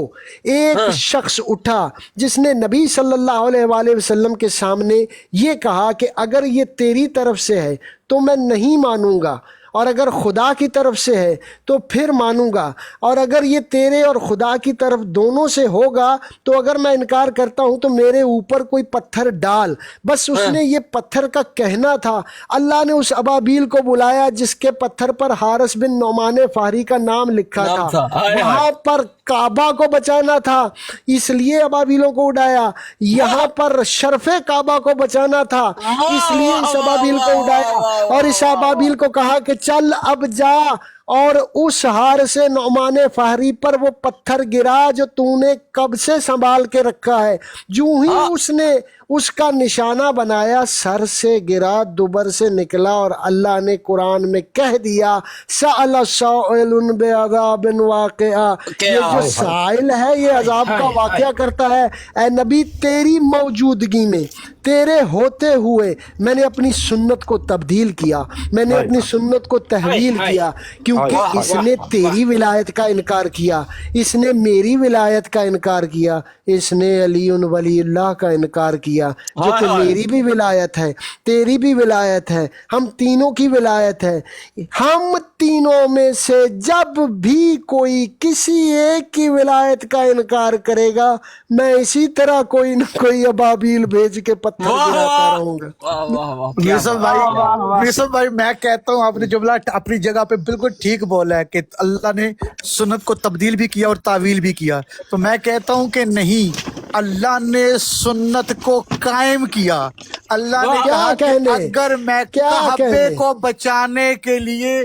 ایک شخص اٹھا جس نے نبی صلی اللہ علیہ وآلہ وسلم کے سامنے یہ کہا کہ اگر یہ تیری طرف سے ہے تو میں نہیں مانوں گا، اور اگر خدا کی طرف سے ہے تو پھر مانوں گا، اور اگر یہ تیرے اور خدا کی طرف دونوں سے ہوگا تو اگر میں انکار کرتا ہوں تو میرے اوپر کوئی پتھر ڈال. بس اس نے یہ پتھر کا کہنا تھا. اللہ نے اس ابابیل کو بلایا جس کے پتھر پر حارث بن نعمان فہری کا نام لکھا تھا. وہاں پر کعبہ کو بچانا تھا اس لیے ابابیلوں کو اڑایا، یہاں پر شرف کعبہ کو بچانا تھا اس لیے اس ابابیل کو اڑایا، اور اس ابابیل کو کہا کہ چل اب جا اور اس حارث نعمان فہری پر وہ پتھر گرا جو تو نے کب سے سنبھال کے رکھا ہے. جو ہی اس نے اس کا نشانہ بنایا، سر سے گرا، دوبر سے نکلا، اور اللہ نے قرآن میں کہہ دیا سأل سائل بعذاب واقعہ، یہ جو سائل ہے یہ عذاب کا واقعہ کرتا ہے. اے نبی تیری موجودگی میں، تیرے ہوتے ہوئے میں نے اپنی سنت کو تبدیل کیا، میں نے اپنی سنت کو تحویل کیا، کیونکہ اس نے تیری ولایت کا انکار کیا، اس نے میری ولایت کا انکار کیا، اس نے علی ولی اللہ کا انکار کیا، جو کہ میری بھی ولایت ہے، تیری بھی ولایت ہے، ہم تینوں کی ولایت ہے. ہم تینوں میں سے جب بھی کوئی کسی ایک کی ولایت کا انکار کرے گا میں اسی طرح کوئی نہ کوئی ابابیل بھیج کے پتھر گراتا رہوں گا. یوسف بھائی میں کہتا ہوں آپ نے جملہ اپنی جگہ پہ بالکل ٹھیک بولا ہے کہ اللہ نے سنت کو تبدیل بھی کیا اور تعویل بھی کیا. تو میں کہتا ہوں کہ نہیں، اللہ نے سنت کو قائم کیا. اللہ نے کہا کہ اگر میں کعبے کو بچانے کے لیے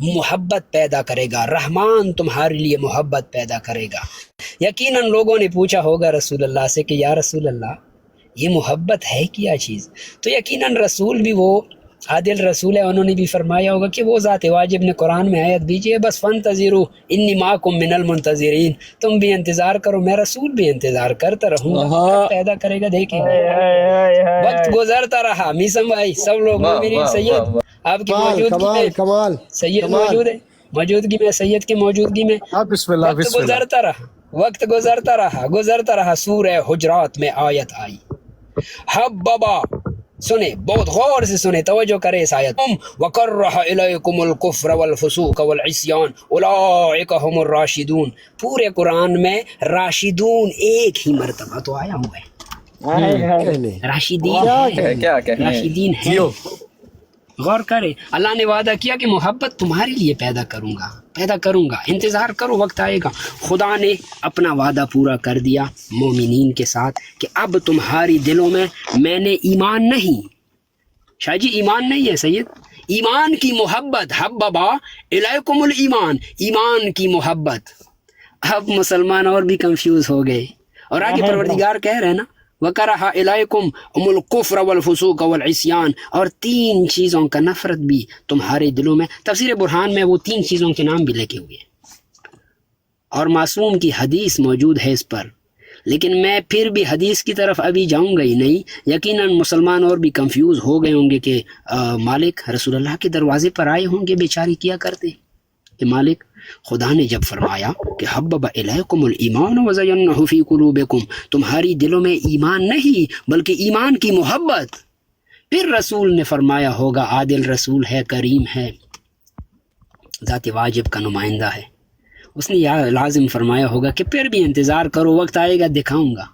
محبت پیدا کرے گا، رحمان تمہارے لیے محبت پیدا کرے گا۔ یقیناً لوگوں نے پوچھا ہوگا رسول اللہ سے کہ یا رسول اللہ یہ محبت ہے کیا چیز؟ تو یقیناً رسول بھی وہ عادل رسول ہے، انہوں نے بھی فرمایا ہوگا کہ وہ ذات واجب نے قرآن میں آیت بھیجی ہے، بس فانتظروا انی معکم من المنتظرین، تم بھی انتظار کرو، میں رسول بھی انتظار کرتا رہوں گا، پیدا کرے گا، دیکھیں گے۔ وقت گزرتا رہا، میسم بھائی سب لوگ مومنین، سید آپ کی موجودگی میں کمال سید موجود ہے، موجودگی میں سید کی موجودگی میں بسم اللہ وقت گزرتا رہا، وقت گزرتا رہا، سورہ حجرات میں آیت آئی، حببا، سنیں بہت غور سے سنیں، توجہ کریں اس آیت، وَكَرَّهَ إِلَيْكُمُ الْكُفْرَ وَالْفُسُوقَ وَالْعِصْيَانَ أُولَٰئِكَ هُمُ الرَّاشِدُونَ۔ پورے قرآن میں راشدون ایک ہی مرتبہ تو آیا ہوا ہے، راشدین ہے۔ غور کرے، اللہ نے وعدہ کیا کہ محبت تمہارے لیے پیدا کروں گا، انتظار کرو، وقت آئے گا۔ خدا نے اپنا وعدہ پورا کر دیا مومنین کے ساتھ کہ اب تمہاری دلوں میں نے ایمان نہیں، شاہ جی ایمان نہیں ہے سید، ایمان کی محبت، حببا الیکم الایمان، ایمان کی محبت۔ اب مسلمان اور بھی کنفیوز ہو گئے، اور آگے پروردگار کہہ رہے ہیں نا وَكَرَهَ إِلَيْكُمْ الْكُفْرَ وَالْفُسُوقَ وَالْعِصْيَانَ، اور 3 چیزوں کا نفرت بھی تمہارے دلوں میں۔ تفسیر برہان میں وہ 3 چیزوں کے نام بھی لکھے ہوئے ہیں، اور معصوم کی حدیث موجود ہے اس پر، لیکن میں پھر بھی حدیث کی طرف ابھی جاؤں گا ہی نہیں۔ یقیناً مسلمان اور بھی کنفیوز ہو گئے ہوں گے کہ مالک رسول اللہ کے دروازے پر آئے ہوں گے، بیچاری کیا کرتے کہ مالک خدا نے جب فرمایا کہ حبب الیکم الایمان وزینہ فی قلوبکم، تمہاری دلوں میں ایمان نہیں بلکہ ایمان کی محبت، پھر رسول نے فرمایا ہوگا، عادل رسول ہے، کریم ہے، ذات واجب کا نمائندہ ہے، اس نے لازم فرمایا ہوگا کہ پھر بھی انتظار کرو، وقت آئے گا دکھاؤں گا۔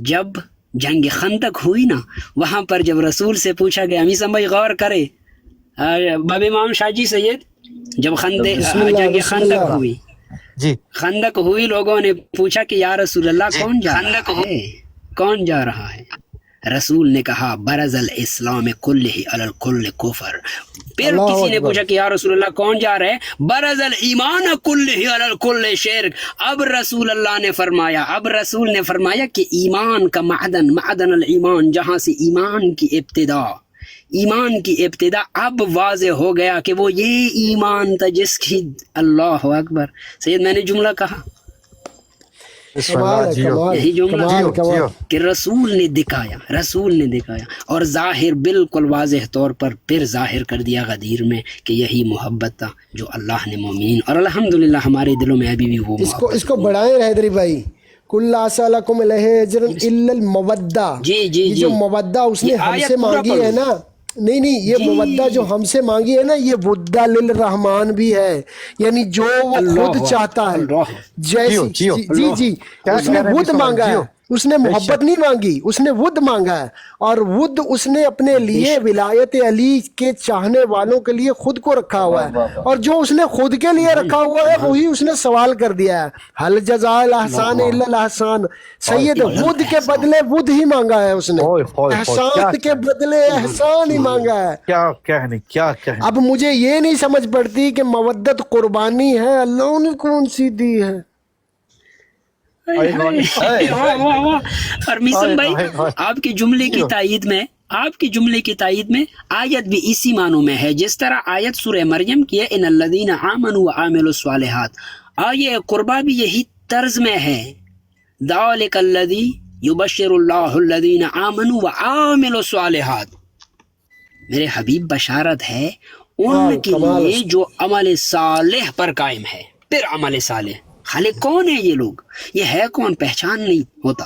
جب جنگ خندق ہوئی نا، وہاں پر جب رسول سے پوچھا گیا، امی بھائی غور کرے، باب امام شاہ جی سید، جب جنگ خندق ہوئی، جی خندق ہوئی، لوگوں نے پوچھا کہ یا رسول اللہ کون جا رہا ہے؟ رسول نے کہا برز الاسلام کلہ علی الکل کفر۔ پھر کسی نے پوچھا کہ یا رسول اللہ کون جا رہے ہیں؟ برز الایمان کلہ علی الکل شرک۔ اب رسول نے فرمایا کہ ایمان کا معدن الایمان، جہاں سے ایمان کی ابتدا اب واضح ہو گیا کہ وہ یہ ایمان تھا جس کی، اللہ اکبر سید، میں نے جملہ کہا، یہی جملہ کہ رسول نے دکھایا، اور ظاہر بالکل واضح طور پر پھر ظاہر کر دیا غدیر میں کہ یہی محبت تھا جو اللہ نے مومنین، اور الحمدللہ ہمارے دلوں میں ابھی بھی وہ محبت۔ اس کو بڑھائیں حیدری بھائی، کل علیکم علیہ اجر الا المودہ، جی جو مودہ اس نے ہم سے مانگی ہے نا، نہیں یہ مودہ جو ہم سے مانگی ہے نا، یہ ودہ للرحمان بھی ہے، یعنی جو وہ خود چاہتا ہے، جیسی جی اس نے ود مانگا ہے، اس نے محبت نہیں مانگی، اس نے ود مانگا ہے، اور ود اس نے اپنے لیے ولایت علی کے چاہنے والوں کے لیے خود کو رکھا ہوا ہے، اور جو اس نے خود کے لیے رکھا ہوا ہے وہی اس نے سوال کر دیا ہے، حل جزاء الاحسان الا الاحسان۔ سید ود کے بدلے ود ہی مانگا ہے اس نے، احسان کے بدلے احسان ہی مانگا ہے۔ کیا کہنے اب مجھے یہ نہیں سمجھ پڑتی کہ مودت قربانی ہے، اللہ نے کون سی دی ہے؟ اور میسم بھائی آپ کے جملے کی تائید میں آیت بھی اسی معنوں میں ہے، جس طرح آیت سورہ مریم کی ہے، ان الذین آمنوا وعملوا الصالحات، آیہ قربہ بھی یہی طرز میں ہے، ذالک الذی یبشر اللہ الذین آمنوا وعملوا الصالحات، میرے حبیب بشارت ہے ان کے لیے جو عمل صالح پر قائم ہے۔ پھر عمل صالح، خالق کون ہے یہ لوگ، یہ ہے کون، پہچان نہیں ہوتا۔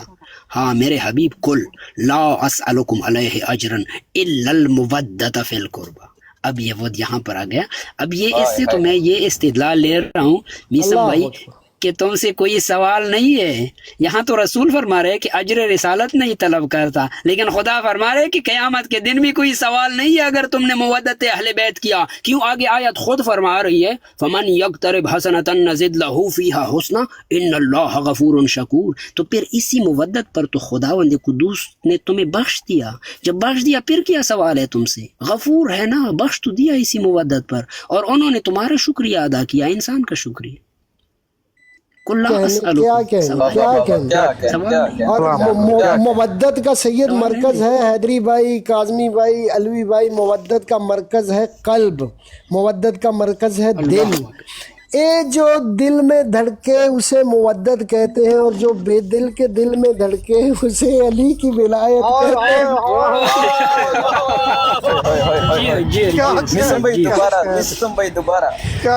ہاں میرے حبیب کل لا اسألکم علیہ اجرا الا المودۃ فی القربہ، اب یہ ود یہاں پر آ گیا۔ اب یہ اس سے تو میں یہ استدلال لے رہا ہوں میسم بھائی کہ تم سے کوئی سوال نہیں ہے. یہاں تو رسول فرما رہے کہ اجر رسالت نہیں طلب کرتا، لیکن خدا فرما رہے کہ قیامت کے دن بھی کوئی سوال نہیں ہے اگر تم نے مودت اہل بیت کیا. کیوں؟ آگے آیت خود فرما رہی ہے فمن یقترب حسنۃ نزد لہ فیہا حسنا ان اللہ غفور شکور. تو پھر اسی مودت پر تو خداوند قدوس نے تمہیں بخش دیا. جب بخش دیا پھر کیا سوال ہے تم سے؟ غفور ہے نا، بخش تو دیا اسی مودت پر، اور انہوں نے تمہارا شکریہ ادا کیا، انسان کا شکریہ. اور مودت کا سید مرکز ہے حیدری بھائی، کاظمی بھائی، علوی بھائی، مودت کا مرکز ہے قلب، مودت کا مرکز ہے دل. جو دل میں دھڑکے اسے مودت کہتے ہیں، اور جو بے دل کے دل میں دھڑکے اسے علی کی ولایت کہتے ہیں.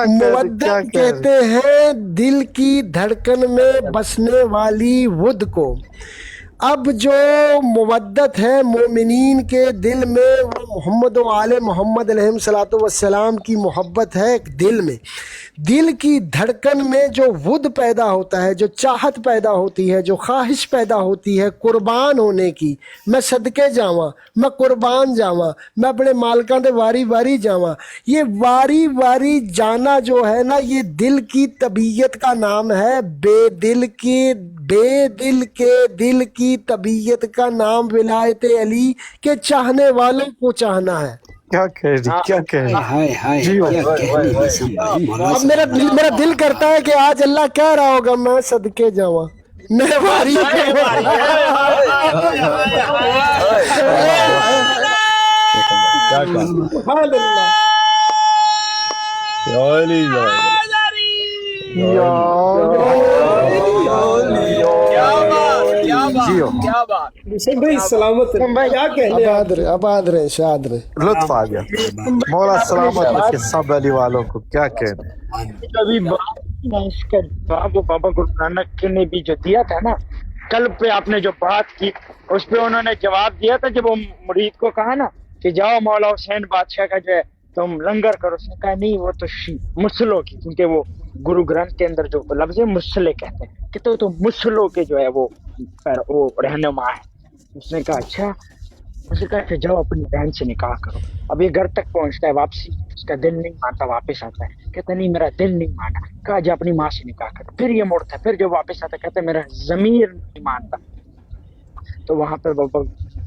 مودت کہتے ہیں دل کی دھڑکن میں بسنے والی ود کو. اب جو مودت ہے مومنین کے دل میں، وہ محمد و آل محمد علیہ الصلوۃ والسلام کی محبت ہے. دل میں، دل کی دھڑکن میں جو ود پیدا ہوتا ہے، جو چاہت پیدا ہوتی ہے، جو خواہش پیدا ہوتی ہے قربان ہونے کی، میں صدقے جاواں، میں قربان جاواں، میں اپنے مالکاں دے واری واری جاواں. یہ واری واری جانا جو ہے نا، یہ دل کی طبیعت کا نام ہے. بے دل کے دل کی طبیعت کا نام ولایت علی کے چاہنے والوں کو چاہنا ہے. کیا کہہ رہی اب میرا دل کرتا ہے کہ آج اللہ کہہ رہا ہوگا میں صدقے جاواں، میں واری بھائی سلامت کیا کہنے آباد رہے شاد رہے. لطف آ گیا. مولا سلامت رکھے سب علی والوں کو. کیا کہنے ابھی اس کا جواب وہ بابا گرو نانک نے بھی جو دیا تھا نا، کل پہ آپ نے جو بات کی اس پہ انہوں نے جواب دیا تھا. جب وہ مرید کو کہا نا کہ جاؤ مولا حسین بادشاہ کا جو ہے تم لنگر کرو، اس نے کہا نہیں وہ تو مسلوں کی، کیونکہ وہ گرو گرنتھ کے اندر جو لفظ ہے مسلے کہتے ہیں کہ تو مسلوں کے جو ہے وہ رہنما ہے. اس نے کہا اچھا. اس نے کہا کہ جاؤ اپنی بہن سے نکاح کرو. اب یہ گھر تک پہنچتا ہے، واپسی اس کا دل نہیں مانتا، واپس آتا ہے کہتا نہیں میرا دل نہیں مانا. کہا جا اپنی ماں سے نکاح کرو. پھر یہ مڑتا ہے، پھر جو واپس آتا ہے کہتا میرا ضمیر نہیں مانتا. تو وہاں پہ بابا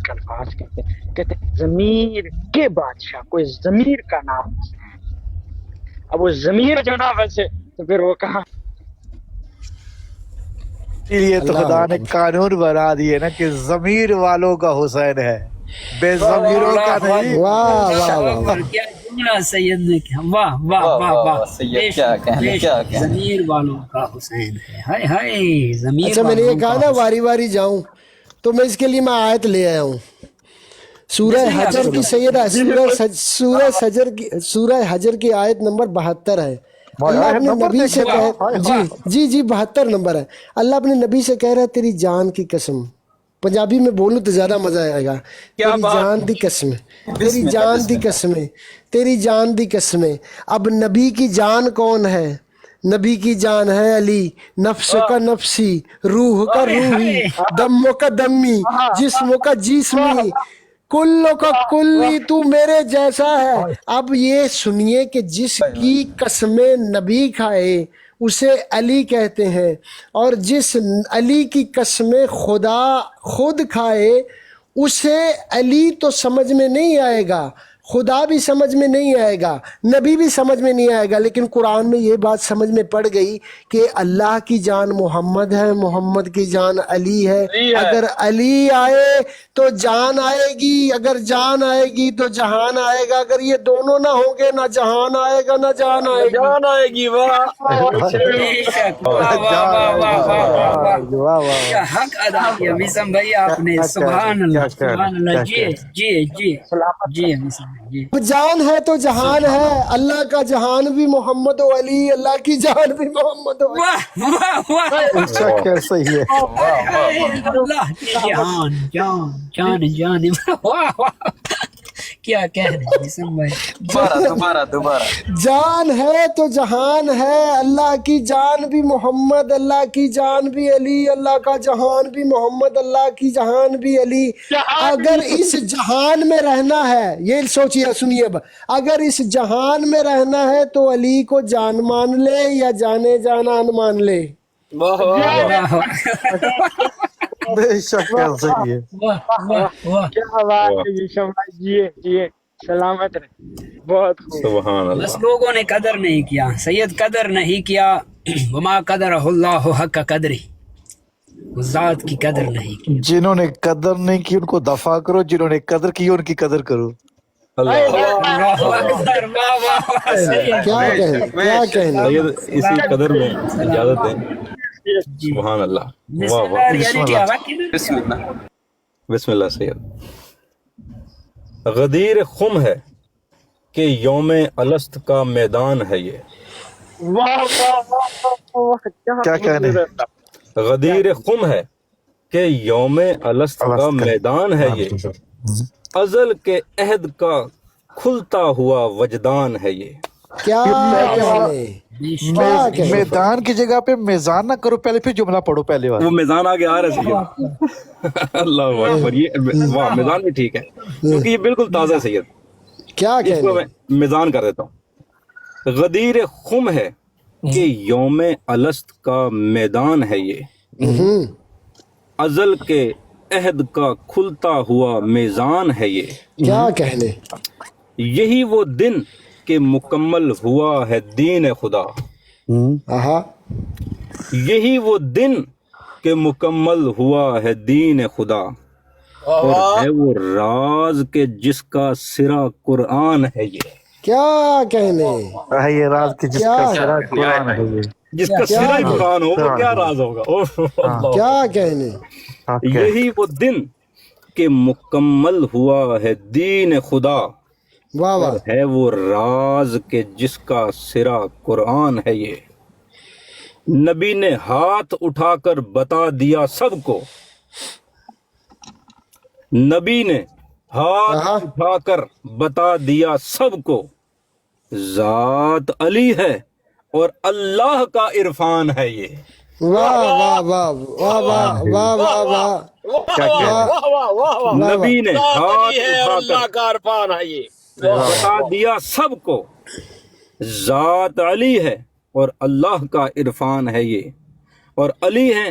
الفاظ کہتے ضمیر کے بادشاہ، کوئی ضمیر کا نام ہے. اب وہ ضمیر جو نا ویسے تو پھر وہ کہاں. یہ تو خدا نے قانون بنا دیے نا کہ ضمیر والوں کا حسین ہے، بے ضمیروں کا نہیں. واہ واہ واہ، کیا جملہ سید نے کیا، واہ واہ واہ واہ. ضمیر والوں کا حسین ہے. ہائے ہائے ضمیر. اچھا میں نے یہ کہا نا واری واری جاؤں، تو میں اس کے لیے میں آیت لے آیا ہوں. سورہ حجر کی سیدہ سورہ حجر کی آیت نمبر 72 ہے. اللہ اپنے نبی سے جی 72 نمبر ہے. اللہ اپنے نبی سے کہہ رہا ہے تیری جان کی قسم. پنجابی میں بولوں تو زیادہ مزہ آئے گا. تیری جان دی قسم، تیری جان دی قسمیں، تیری جان دی قسمیں. اب نبی کی جان کون ہے؟ نبی کی جان ہے علی. نفس کا نفسی، روح کا روحی، دم کا دمی، جسم کا جسمی، کلو کا کلی تو میرے جیسا ہے. اب یہ سنیے کہ جس کی قسمیں نبی کھائے اسے علی کہتے ہیں، اور جس علی کی قسمیں خدا خود کھائے اسے علی تو سمجھ میں نہیں آئے گا، خدا بھی سمجھ میں نہیں آئے گا، نبی بھی سمجھ میں نہیں آئے گا. لیکن قرآن میں یہ بات سمجھ میں پڑ گئی کہ اللہ کی جان محمد ہے، محمد کی جان علی ہے. اگر علی آئے تو جان آئے گی، اگر جان آئے گی تو جہان آئے گا. اگر یہ دونوں نہ ہوں گے نہ جہان آئے گا نہ جان آئے گی. جان آئے گی. حق ادا کیا مسم بھائی آپ نے. سبحان اللہ سبحان اللہ. جی جان ہے تو جہان ہے. اللہ کا جہان بھی محمد و علی، اللہ کی جان بھی محمد و علی. اچھا کیسے ہی ہے. اللہ کی جان جان جان جان. کیا کہہ رہے ہیں جسم بھائی؟ دوبارہ جان ہے تو جہان ہے، اللہ کی جان بھی محمد، اللہ کی جان بھی علی، اللہ کا جہان بھی محمد، اللہ کی جہان بھی علی۔ اگر اس جہان میں رہنا ہے، یہ سوچیے سنیے، اگر اس جہان میں رہنا ہے تو علی کو جان مان لے یا جانے جانان مان لے۔ بے شک کہہ صحیح ہے۔ کیا بات ہے یوسف بھائی، جیے جیے سلامت رہے، بہت خوب۔ سبحان اللہ۔ بس لوگوں نے قدر نہیں کیا، سید قدر نہیں کیا، وما قدرہ اللہ حق قدری، ذات کی قدر نہیں کی۔ جنہوں نے قدر نہیں کی ان کو دفع کرو، جنہوں نے قدر کی ان کی قدر کرو۔ اللہ اکبر، واہ واہ واہ، صحیح ہے۔ کیا کہنا، کیا کہنا۔ سید اسی قدر میں اجازت ہے۔ سبحان اللہ، واہ واہ، بسم اللہ سید۔ غدیر خم ہے کہ یوم الست کا میدان ہے یہ، کیا کہنے؟ غدیر خم ہے کہ یوم الست کا میدان ہے یہ، ازل کے عہد کا کھلتا ہوا وجدان ہے یہ۔ کیا کہنے، کیا کہنے۔ میدان کی جگہ پہ میزان نہ کرو، پہلے پھر جملہ پڑھو پہلے وہ والا۔ میزان آگے آ رہا ہے سید۔ اللہ اکبر، یہ واہ، میزان بھی ٹھیک ہے کیونکہ یہ بالکل تازہ ہے سید، کیا اس کو کہنے۔ میں میزان کر دیتا ہوں۔ غدیر خم ہے کہ یوم الست کا میدان ہے یہ، ازل کے عہد کا کھلتا ہوا میزان ہے یہ، کیا کہنے۔ یہی وہ دن کہ مکمل ہوا ہے دین خدا، آہا، یہی وہ دن کہ مکمل ہوا ہے دین خدا، اور ہے وہ راز کہ جس کا سرا قرآن ہے یہ۔ کیا کہنے، یہ راز کی جس کا سرا قرآن ہے یہ۔ جس کا سرا قرآن ہو وہ کیا راز ہوگا؟ کیا کہنے۔ یہی وہ دن کہ مکمل ہوا ہے دین خدا، واہ واہ، ہے وہ راز کہ جس کا سرا قرآن ہے یہ۔ نبی نے ہاتھ اٹھا کر بتا دیا سب کو، نبی نے ہاتھ اٹھا کر بتا دیا سب کو، ذات علی ہے اور اللہ کا عرفان ہے یہ۔ واہ واہ واہ واہ واہ واہ واہ واہ۔ نبی نے ہاتھ اٹھا کر بتا دیا سب کو، ذات علی ہے اور اللہ کا عرفان ہے یہ، اور علی ہے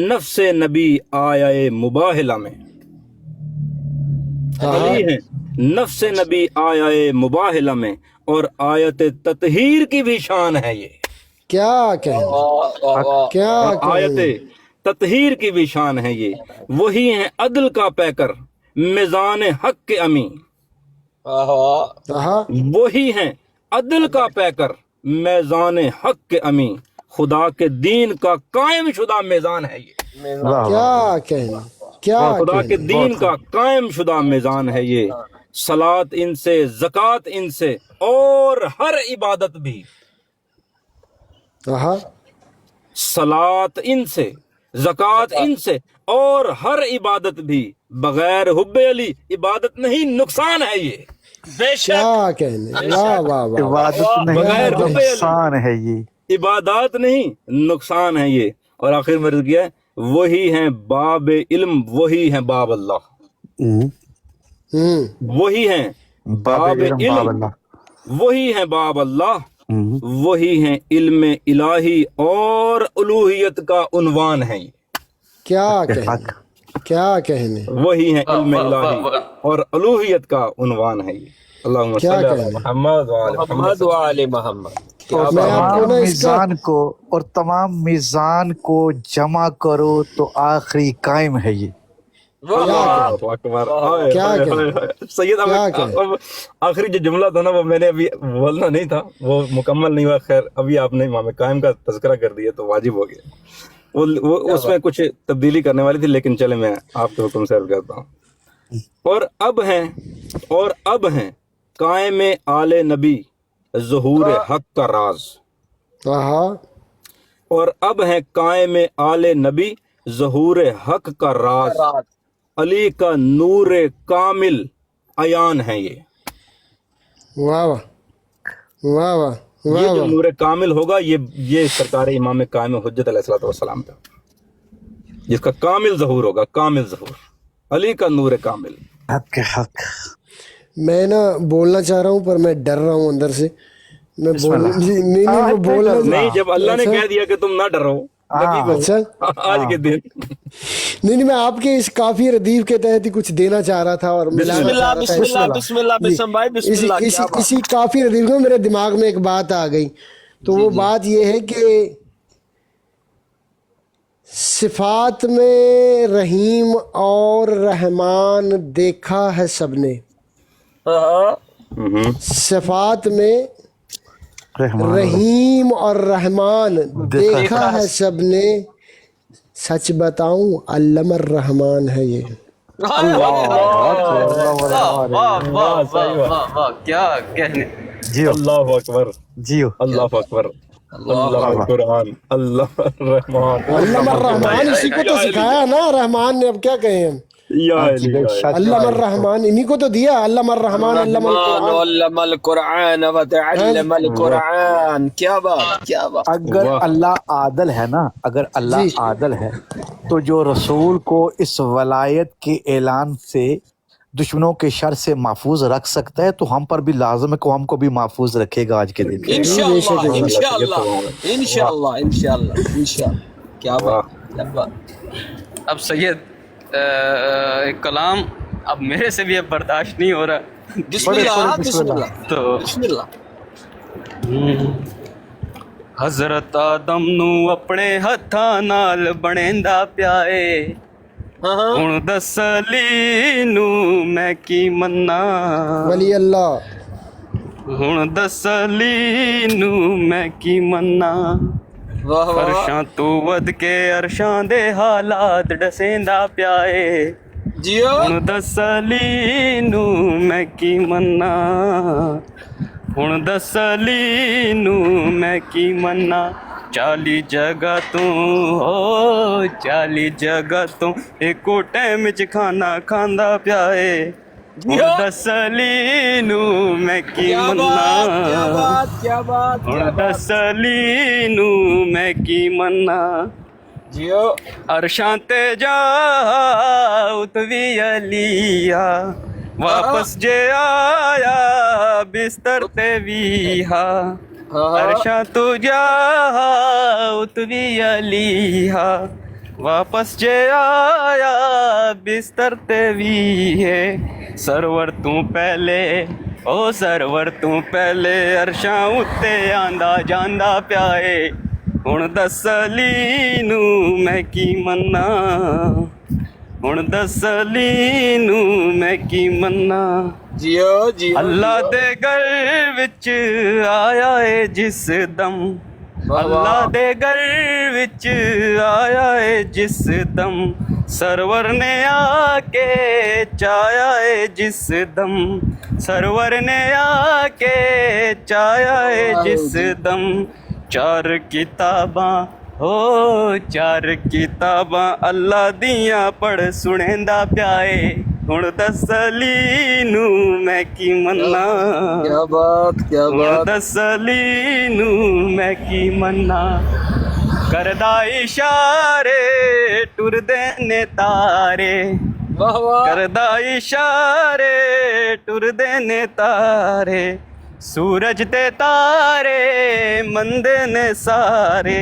نفس نبی آیا مباہلہ میں، علی ہے نفس نبی آیا مباہلہ میں، اور آیت تطہیر کی بھی شان ہے یہ۔ کیا کہنے، کیا آیت کہنے۔ تطہیر کی بھی شان ہے یہ، وہی ہیں عدل کا پیکر میزان حق کے امی، آہا، وہی ہیں عدل کا پیکر میزان حق کے امی، خدا کے دین کا قائم شدہ میزان ہے یہ، کیا کہنے، کیا خدا کے کہنے۔ دین کا قائم شدہ میزان ہے یہ۔ صلاۃ ان سے، زکوٰۃ ان سے، اور ہر عبادت بھی، آہا، صلاۃ ان سے، زکوٰۃ ان سے، اور ہر عبادت بھی، بغیر حب علی عبادت نہیں، نقصان ہے یہ۔ کیا کہنے، واہ واہ واہ۔ عبادت بغیر نہیں، ربے نقصان ہے یہ۔ عبادات نہیں، نقصان ہے یہ۔ اور آخر میں کیا ہے؟ وہی ہیں باب علم، وہی ہیں باب اللہ، وہی ہیں باب علم، وہی ہیں باب اللہ، وہی ہیں علم الہی اور الوہیت کا عنوان ہے یہ۔ کیا کہنے، کیا کہنے۔ وہی ہیں علم الہی اور الوہیت کا عنوان ہے یہ۔ اللہم صلی کیا علی کہنے۔ محمد وعلی محمد۔ اور میں آپ کو نا اس کا تمام میزان کو جمع کرو تو آخری قائم ہے یہ۔ اللہ اکبر۔ کیا کہنے، سید اب آخری جو جملہ تھا نا وہ میں نے ابھی بولنا نہیں تھا، وہ مکمل نہیں ہوا، خیر ابھی آپ نے امام قائم کا تذکرہ کر دیا تو واجب ہو گیا۔ وہ اس میں کچھ تبدیلی کرنے والی تھی، لیکن چلے میں آپ کے حکم سے عرض کرتا ہوں۔ اور اب ہیں قائم آل نبی ظہور حق کا راز، آہا، اور اب ہیں قائم آل نبی ظہور حق کا راز، علی کا نور کامل عیان ہے یہ۔ واہ واہ واہ واہ یہ واہ جو واہ. نور کامل ہوگا یہ سرکار امام قائم حجت علیہ الصلوۃ والسلام پہ، جس کا کامل ظہور ہوگا، کامل ظہور، علی کا نور کامل. حق کے حق. میں نا بولنا چاہ رہا ہوں پر میں ڈر رہا ہوں اندر سے. میں نہیں وہ بولنا نہیں، جب اللہ نے کہہ دیا کہ تم نہ ڈرو اچھا آج کے دن. نہیں میں آپ کے اس کافی ردیف کے تحت ہی کچھ دینا چاہ رہا تھا اور بسم اللہ بسم اللہ بسم اللہ بسم بھائی بسم اللہ. اسی کافی ردیف میں میرے دماغ میں ایک بات آ گئی. تو وہ بات یہ ہے کہ صفات میں رحیم اور رحمان دیکھا ہے سب نے. صفات میں رحیم اور رحمان دیکھا ہے سب نے. سچ بتاؤں علامہ الرحمان ہے یہ. کیا کہنے. جیو اللہ اکبر، جیو. اللہ اکبر، اللہ قرآن، اللہ الرحمان. علامہ الرحمان اسی کو تو سکھایا نا رحمان نے. اب کیا کہیں ہم. یا علی، علامہ الرحمان انہی کو تو دیا. علامہ الرحمان علامہ القرآن. علم القرآن وتعلم القرآن. کیا بات، کیا بات. اگر اللہ عادل ہے نا، اگر اللہ عادل ہے تو جو رسول کو اس ولایت کے اعلان سے دشمنوں کے شر سے محفوظ رکھ سکتا ہے تو ہم پر بھی لازم ہے کہ ہم کو بھی محفوظ رکھے گا آج کے دن. انشاءاللہ انشاءاللہ انشاءاللہ انشاءاللہ انشاءاللہ. کیا بات، کیا بات. اب سید کلام اب میرے سے بھی اب برداشت نہیں ہو رہا. بسم اللہ بسم اللہ تو بسم اللہ. حضرت آدم نو اپنے ہتھاں نال بنیندا پیا اے، ہن دس علی نو میں کی منا. ولی اللہ. ہن دس علی نو میں کی منا. عرشاں تو ود کے عرشاں دے حالات ڈسیندا پیا اے، جیو. ہن دس علی نو میں کی منا. ہن دس علی نو میں کی منا. 40 جگہ تو ہو 40 جگہ تو ایکو ٹائم چ کھانا کھاندا پیا اے. ہن دس علی نو میں کی منا. کیا بات. ہن دس علی نو میں کی منا. جیو. عرشاں تے جا اتوی علی آ، واپس جے آیا بستر تے وی ہا. عرشاں تو جا اتوی علی ہا، واپس جے آیا بستر تے وی ہے. سرور تو پہلے او سرور تو پہلے عرشاں اتے آندا جاندا پیا اے. ہن دس علی نو میں کی منا. ہن دس علی نو میں کی منا. جیو جیو. اللہ دے گھر وچ آیا اے جس دم، اللہ دے گھر وچ آیا اے جس دم، سرور نے آ کے چایا اے جس دم، سرور نے آ کے چایا اے جس دم. 4 کتاباں ہو 4 کتاباں اللہ دیاں پڑھ سنیندا پیا اے. ہن دس علی نو میں کی منا. کیا بات، کیا ہن بات. دس علی نو میں کی منا. کردا اشارے ٹردے نے تارے، واہ واہ. کردا اشارے ٹردے نے تارے. سورج تے تارے مندے نے سارے،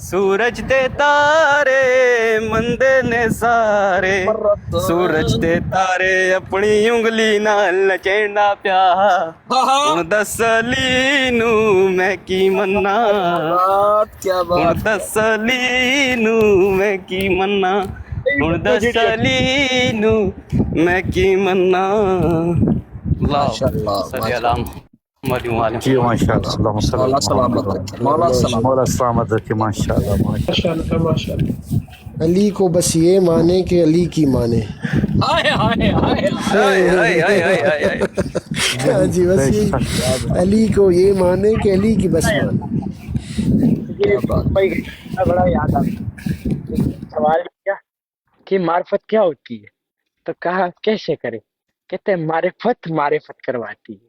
سورج تے تارے مندے نے سارے. سورج تے تارے اپنی انگلی نال نچیندا پیا. ہن دس علی نو میں کی منا. کیا بات. ہن دس علی نو میں کی منا. ہن دس علی نو میں کی منا. ماشاءاللہ صلی اللہ محمد و آلہ. جی ماشاء اللہ. اللہم صلی مولا سلامت رکھے، مولا سلامت. مولا سلامت رکھے. ماشاء اللہ. ماشاء اللہ ماشاء اللہ. علی کو بس یہ مانے کہ علی کی مانے. ہائے ہائے ہائے. ہائے ہائے ہائے ہائے ہائے. ہاں جی بس یہ علی کو یہ مانے کہ علی کی بس مانے. بڑا یاد آ سوال کیا کہ معرفت کیا ہوتی ہے، تو کہا کیسے کرے. کہتے ہیں معرفت معرفت کرواتی ہے.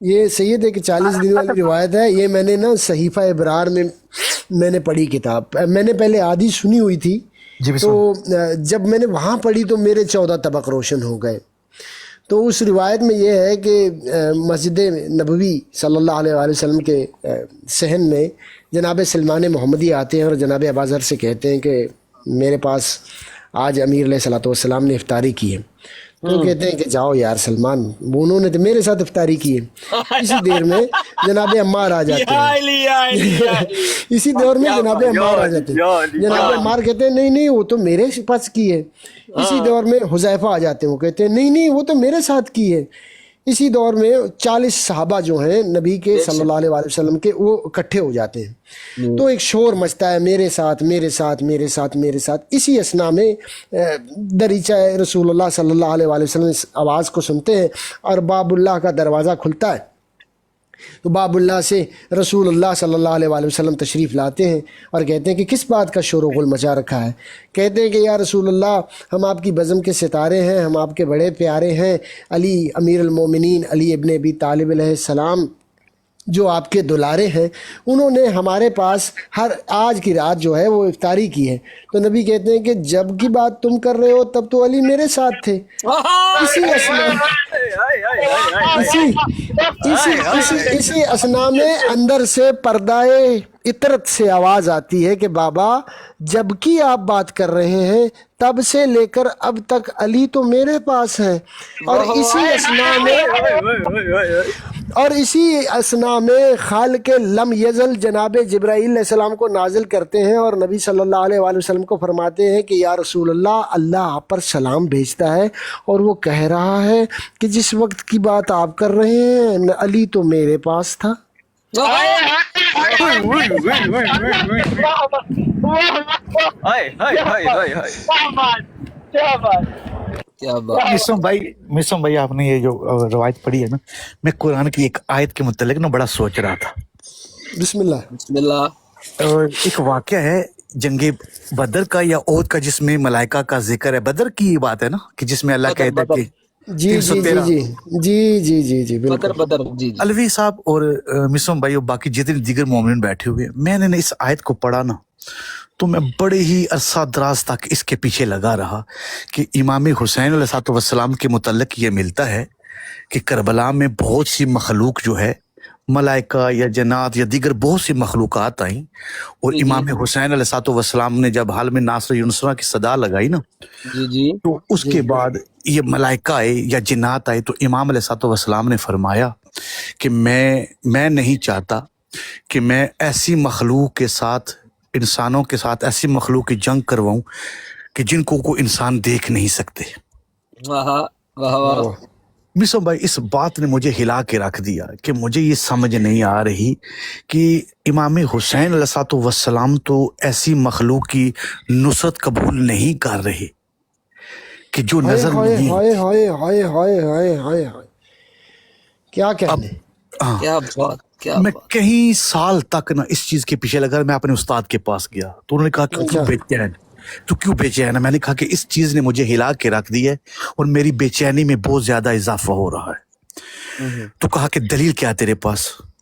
یہ سید ہے کہ 40 دن والی روایت ہے. یہ میں نے نا صحیفہ ابرار میں میں نے پڑھی کتاب. میں نے پہلے آدھی سنی ہوئی تھی, تو جب میں نے وہاں پڑھی تو میرے 14 طبق روشن ہو گئے. تو اس روایت میں یہ ہے کہ مسجد نبوی صلی اللہ علیہ وآلہ وسلم کے صحن میں جناب سلمان محمدی آتے ہیں اور جناب اباذر سے کہتے ہیں کہ میرے پاس آج امیر علیہ الصلوۃ والسلام نے افطاری کی ہے. تو کہتے ہیں کہ جاؤ یار سلمان, انہوں نے تو میرے ساتھ افطاری کی ہے. اسی دیر میں جناب عمار آ جاتے ہیں. اسی دور میں جناب عمار آ جاتے ہیں. جناب عمار کہتے ہیں نہیں نہیں وہ تو میرے پاس کی ہے. اسی دور میں حذیفہ آ جاتے ہیں, وہ کہتے ہیں نہیں نہیں وہ تو میرے ساتھ کی ہے. اسی دور میں 40 صحابہ جو ہیں نبی کے صلی اللہ علیہ وآلہ وسلم کے, وہ اکٹھے ہو جاتے ہیں. تو ایک شور مچتا ہے, میرے ساتھ میرے ساتھ میرے ساتھ میرے ساتھ. اسی اسنا میں دریچہ رسول اللہ صلی اللہ علیہ وآلہ وسلم اس آواز کو سنتے ہیں اور باب اللہ کا دروازہ کھلتا ہے. تو باب اللہ سے رسول اللہ صلی اللہ علیہ وآلہ وسلم تشریف لاتے ہیں اور کہتے ہیں کہ کس بات کا شور و غل مچا رکھا ہے. کہتے ہیں کہ یا رسول اللہ, ہم آپ کی بزم کے ستارے ہیں, ہم آپ کے بڑے پیارے ہیں. علی امیر المومنین علی ابن ابی طالب علیہ السلام جو آپ کے دلارے ہیں, انہوں نے ہمارے پاس ہر آج کی رات جو ہے وہ افطاری کی ہے. تو نبی کہتے ہیں کہ جب کی بات تم کر رہے ہو تب تو علی میرے ساتھ تھے. اسی اسنا میں اندر سے پردائے اطرت سے آواز آتی ہے کہ بابا جب کی آپ بات کر رہے ہیں تب سے لے کر اب تک علی تو میرے پاس ہے. اور اسی اسنا میں خالق لم یزل جناب جبرائیل علیہ السلام کو نازل کرتے ہیں اور نبی صلی اللہ علیہ وآلہ وسلم کو فرماتے ہیں کہ یا رسول اللہ آپ پر سلام بھیجتا ہے اور وہ کہہ رہا ہے کہ جس وقت کی بات آپ کر رہے ہیں علی تو میرے پاس تھا. مسلم بھائی آپ نے یہ جو روایت پڑھی ہے نا, میں قرآن کی ایک آیت کے متعلق نا بڑا سوچ رہا تھا. بسم اللہ. ایک واقعہ ہے جنگ بدر کا یا احد کا جس میں ملائکہ کا ذکر ہے. بدر کی بات ہے نا کہ جس میں اللہ کہتا ہے کہ جی بالکل. الوی صاحب اور مسلم بھائی اور باقی جتنے دیگر مومنین بیٹھے ہوئے, میں نے اس آیت کو پڑھا نا تو میں بڑے ہی عرصہ دراز تک اس کے پیچھے لگا رہا کہ امام حسین علیہ السلام کے متعلق یہ ملتا ہے کہ کربلا میں بہت سی مخلوق جو ہے ملائکہ یا جنات یا دیگر بہت سی مخلوقات آئیں, اور امام حسین علیہ السلام نے جب حال میں ناصر یونسرا کی صدا لگائی نا, تو اس کے بعد یہ ملائکہ آئے یا جنات آئے, تو امام علیہ السلام نے فرمایا کہ میں نہیں چاہتا کہ میں ایسی مخلوق کے ساتھ, انسانوں کے ساتھ ایسی مخلوق کی جنگ کرواؤں کہ جن کو کوئی انسان دیکھ نہیں سکتے. مسلم بھائی اس بات نے مجھے ہلا کے رکھ دیا کہ مجھے یہ سمجھ نہیں آ رہی کہ امام حسین علیہ السلام تو ایسی مخلوق کی نصرت قبول نہیں کر رہے کہ جو نظر نہیں. کیا کہنے, میں کئی سال تک نا اس چیز کے پیچھے لگا. میں اپنے استاد کے پاس گیا تو انہوں نے کہا کہ کیوں بے چین ہے. میں نے کہا کہ اس چیز نے مجھے ہلا کے رکھ دی ہے اور میری بے چینی میں بہت زیادہ اضافہ ہو رہا ہے. تو کہا کہ دلیل کیا تیرے پاس؟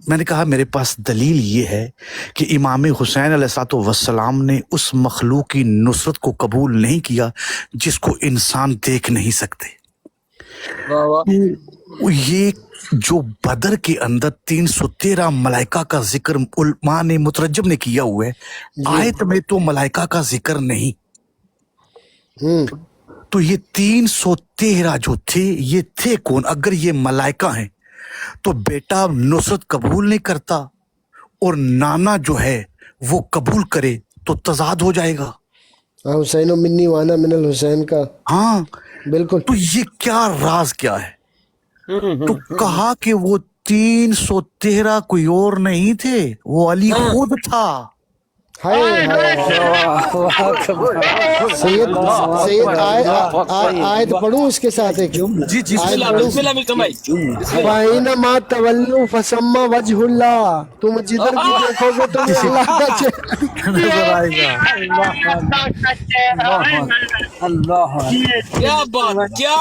میں نے کہا میرے پاس دلیل یہ ہے کہ امام حسین علیہ السلام نے اس مخلوق کی نصرت کو قبول نہیں کیا جس کو انسان دیکھ نہیں سکتے. یہ جو بدر کے اندر 313 ملائکہ کا ذکر علماء نے مترجم نے کیا ہوا ہے, آیت میں تو ملائکہ کا ذکر نہیں. تو یہ 313 جو تھے یہ تھے کون؟ اگر یہ ملائکہ ہیں تو بیٹا نصرت قبول نہیں کرتا اور نانا جو ہے وہ قبول کرے تو تضاد ہو جائے گا. حسین منی وانا من الحسین کا. ہاں بالکل. تو یہ کیا راز کیا ہے؟ تو کہا کہ وہ 313 کوئی اور نہیں تھے, وہ علی خود تھا. سید آیت پڑھوں اس کے ساتھ ایک. جی فَإِنَّمَا تَوَلُّوا فَثَمَّ وَجْهُ اللَّهِ. تم جدھر بھی دیکھو گے تم اللہ کا چہرہ نظر آئے گا. اللہ کیا بات، کیا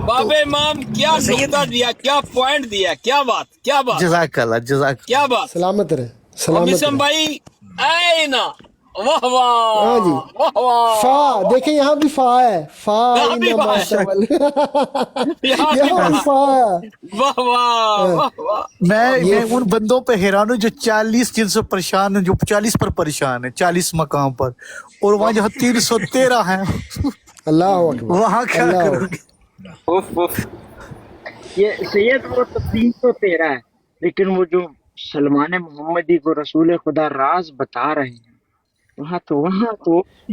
باب امام کیا نقطہ دیا، کیا پوائنٹ دیا، کیا بات، کیا بات، جزاک اللہ، جزاک اللہ. کیا بات. سلامت رہے، اور سلامت مسلم رہے. بھائی اے نا، واہ ہاں جی، واہ واہ واہ، فا دیکھیں یہاں بھی فا ہے، فا یہاں بھی فا ہے، یہاں بھی یہاں بھی فا، فا ہے. واہ واہ واہ واہ. میں ان بندوں پہ حیران ہوں جو 40 چیز سے پریشان ہیں، جو 40 پر پریشان ہیں، 40 مقام پر، اور وہاں جہاں 313 ہیں اللہ اکبر، وہاں کیا اللہ کرو اکبر. گے؟ اوف اوف، یہ سید وہ تو 313 ہے، لیکن وہ جو سلمان محمدی کو رسول خدا راز بتا رہے ہیں، وہاں تو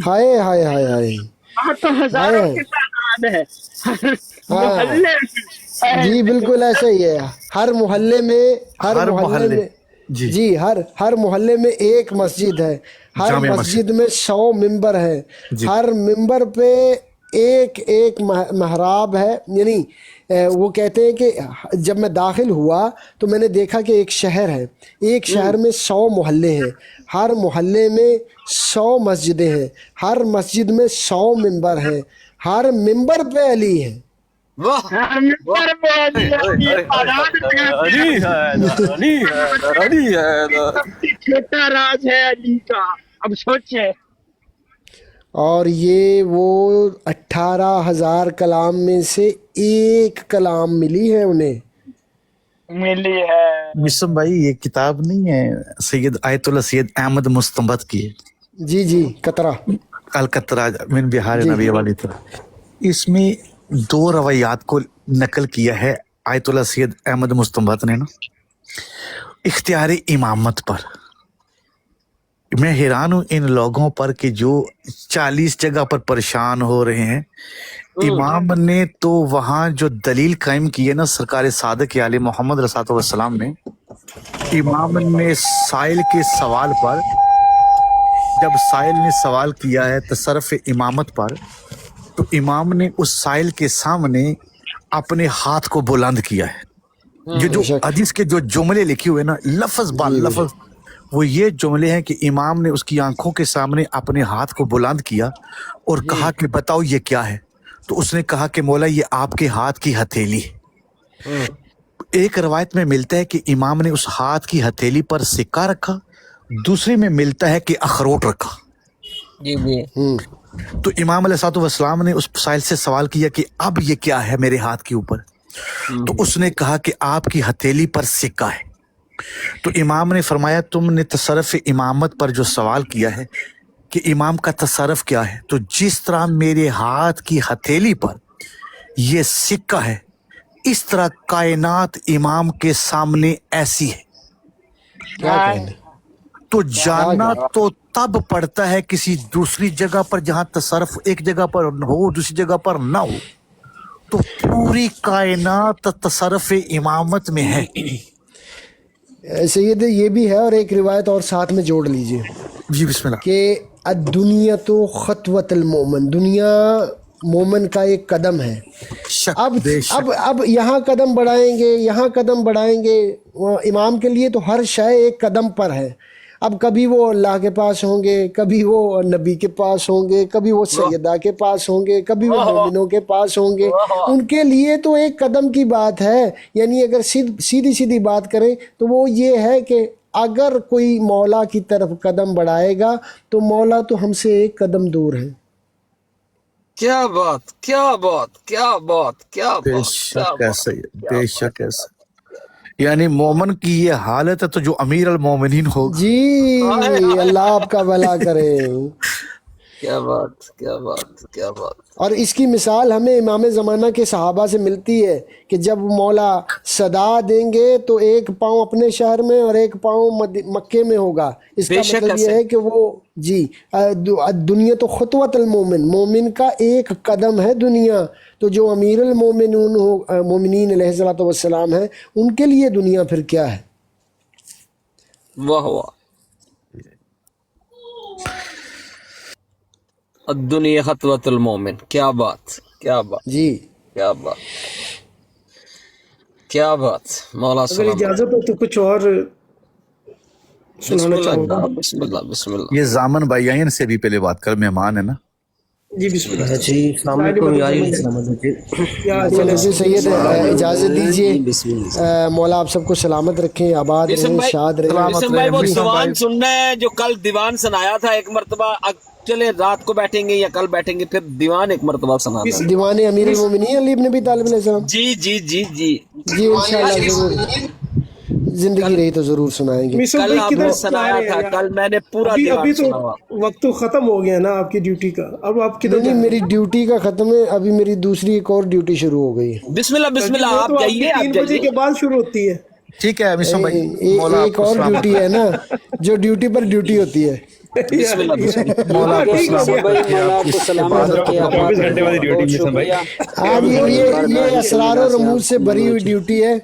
ہائے ہائے ہائے ہائے وہاں تو ہائے ہزاروں ہائے. کی تعداد ہے، ہر ہاں محلے میں. جی بالکل ایسا ہی ہے. ہر محلے میں، ہر ہر محلے محلے، میں، جی، جی ہر محلے میں ایک مسجد ہے. ہر جامع مسجد میں 100 ممبر ہے. جی. ہر ممبر پہ ایک محراب ہے. یعنی وہ کہتے ہیں کہ جب میں داخل ہوا تو میں نے دیکھا کہ ایک شہر ہے، ایک شہر میں 100 محلے ہیں. ہر محلے میں 100 مسجدیں ہیں. ہر مسجد میں 100 ممبر ہیں. ہر ممبر پہ علی ہے. واہ ممبر پہ علی چھوٹا راز ہے علی کا. اب سوچے، اور یہ وہ 18,000 کلام میں سے ایک کلام ملی ہے انہیں. ملی ہے. مسلم بھائی یہ کتاب نہیں ہے سید آیت اللہ سید احمد مستنبط کی ہے، جی جی قطرہ، القطرہ من بہار جی نبی والی طرح. اس میں 2 روایات کو نقل کیا ہے آیت اللہ سید احمد مستنبط نے نا، اختیار امامت پر. میں حیران ہوں ان لوگوں پر کہ جو 40 جگہ پر پریشان ہو رہے ہیں. امام نے تو وہاں جو دلیل قائم کی ہے نا سرکار صادق علیہ محمد رسول والسلام نے، امام نے سائل کے سوال پر، جب سائل نے سوال کیا ہے تصرف امامت پر، تو امام نے اس سائل کے سامنے اپنے ہاتھ کو بلند کیا ہے. جو بے شک. حدیث کے جو جملے لکھے ہوئے نا لفظ با جی بے لفظ، وہ یہ جملے ہیں کہ امام نے اس کی آنکھوں کے سامنے اپنے ہاتھ کو بلند کیا اور کہا کہ بتاؤ یہ کیا ہے. تو اس نے کہا کہ مولا یہ آپ کے ہاتھ کی ہتھیلی ہے. ایک روایت میں ملتا ہے کہ امام نے اس ہاتھ کی ہتھیلی پر سکہ رکھا، دوسری میں ملتا ہے کہ اخروٹ رکھا. جی جی. تو امام علیہ الصلوۃ والسلام نے اس سائل سے سوال کیا کہ اب یہ کیا ہے میرے ہاتھ کے اوپر؟ تو اس نے کہا کہ آپ کی ہتھیلی پر سکہ ہے. تو امام نے فرمایا تم نے تصرف امامت پر جو سوال کیا ہے کہ امام کا تصرف کیا ہے، تو جس طرح میرے ہاتھ کی ہتھیلی پر یہ سکہ ہے اس طرح کائنات امام کے سامنے ایسی ہے. کیا کہنے. تو جاننا تو تب پڑتا ہے کسی دوسری جگہ پر جہاں تصرف ایک جگہ پر ہو دوسری جگہ پر نہ ہو، تو پوری کائنات تصرف امامت میں ہے. سید یہ بھی ہے، اور ایک روایت اور ساتھ میں جوڑ لیجئے جی بسم اللہ. کہ الدنیا تو خطوۃ المومن، دنیا مومن کا ایک قدم ہے. اب یہاں قدم بڑھائیں گے، یہاں قدم بڑھائیں گے. امام کے لیے تو ہر شے ایک قدم پر ہے. اب کبھی وہ اللہ کے پاس ہوں گے، کبھی وہ نبی کے پاس ہوں گے، کبھی وہ سیدہ کے پاس ہوں گے، کبھی وہ مومنوں کے پاس ہوں گے. ان کے لیے تو ایک قدم کی بات ہے. یعنی اگر سیدھی بات کریں تو وہ یہ ہے کہ اگر کوئی مولا کی طرف قدم بڑھائے گا تو مولا تو ہم سے ایک قدم دور ہے. کیا بات، کیا بات، کیا بات، کیا بے بات. شک ایسا ہی ہے، بے شک ایسا. یعنی مومن کی یہ حالت ہے تو جو امیر المومنین ہوگا. جی اللہ آپ کا بھلا کرے. کیا بات، کیا بات، کیا بات. اور اس کی مثال ہمیں امام زمانہ کے صحابہ سے ملتی ہے کہ جب مولا صدا دیں گے تو ایک پاؤں اپنے شہر میں اور ایک پاؤں مکے میں ہوگا. اس کا مطلب یہ ہے کہ وہ جی دنیا تو خطوۃ المومن، مومن کا ایک قدم ہے دنیا. تو جو امیر مومنین علیہ الصلوۃ والسلام ہیں ان کے لیے دنیا پھر کیا ہے. واہ واہ. الدنیا خطوۃ المومن. کیا بات، کیا بات جی، کیا بات، کیا بات. مولا اگر سلام. اجازت ہو تو کچھ اور بسم سنانا چاہوں گا. اللہ، بسم اللہ، بسم اللہ. یہ زامن بھائی آئین سے بھی پہلے بات کر، مہمان ہے نا. جی بسم اللہ جی السلام علیکم چلے سید اجازت دیجیے مولا آپ سب کو سلامت رکھیں آباد رہیں شاد رہیں بھائی وہ دیوان سننا ہے جو کل دیوان سنایا تھا ایک مرتبہ چلے رات کو بیٹھیں گے یا کل بیٹھیں گے پھر دیوان ایک مرتبہ سنا دیوان امیر المومنین علی ابن ابی طالب علیہ السلام جی جی جی جی جی انشاءاللہ ضرور زندگی رہی تو ضرور سنائیں گے کل آپ نے سنایا تھا کل میں نے پورا ابھی دیوان تو سنا ہوا وقت تو ختم ہو گیا نا آپ کی ڈیوٹی کا اب آپ کدھر نہیں میری ڈیوٹی کا ختم ہے ابھی میری دوسری ایک اور ڈیوٹی شروع ہو گئی ہے بسم اللہ بسم اللہ آپ جائیے 3 بجے کے بعد شروع ہوتی ہے ٹھیک ہے مسلم بھائی مولا ایک اور ڈیوٹی ہے نا جو ڈیوٹی پر ڈیوٹی ہوتی ہے بسم اللہ بسم اللہ مولا آپ کو سلامت رکھے 24 گھنٹے والی ڈیوٹی مسلم بھائی اب یہ اسرار و رموز سے بری ہوئی ڈیوٹی ہے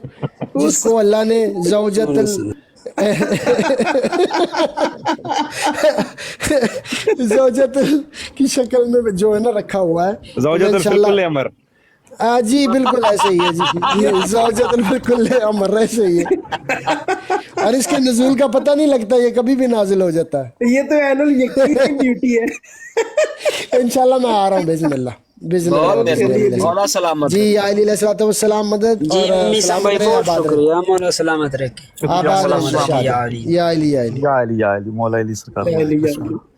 جس کو اللہ نے زوجت زوجت کی شکل میں جو ہے نا رکھا ہوا ہے زوجت بالکل امر جی بالکل ایسے ہی ہے جی زوجت بالکل امر ایسے ہی ہے اور اس کے نزول کا پتہ نہیں لگتا یہ کبھی بھی نازل ہو جاتا ہے یہ تو اینول یقین ڈیوٹی ہے انشاءاللہ میں آ رہا ہوں باذن اللہ مولا سلامت جی علیہ الصلوۃ والسلام مدد جی اور امی صاحب بھائی بہت شکریہ مولا سلامت رکھے آباد رہیں یا علی یا علی مولا علی سرکار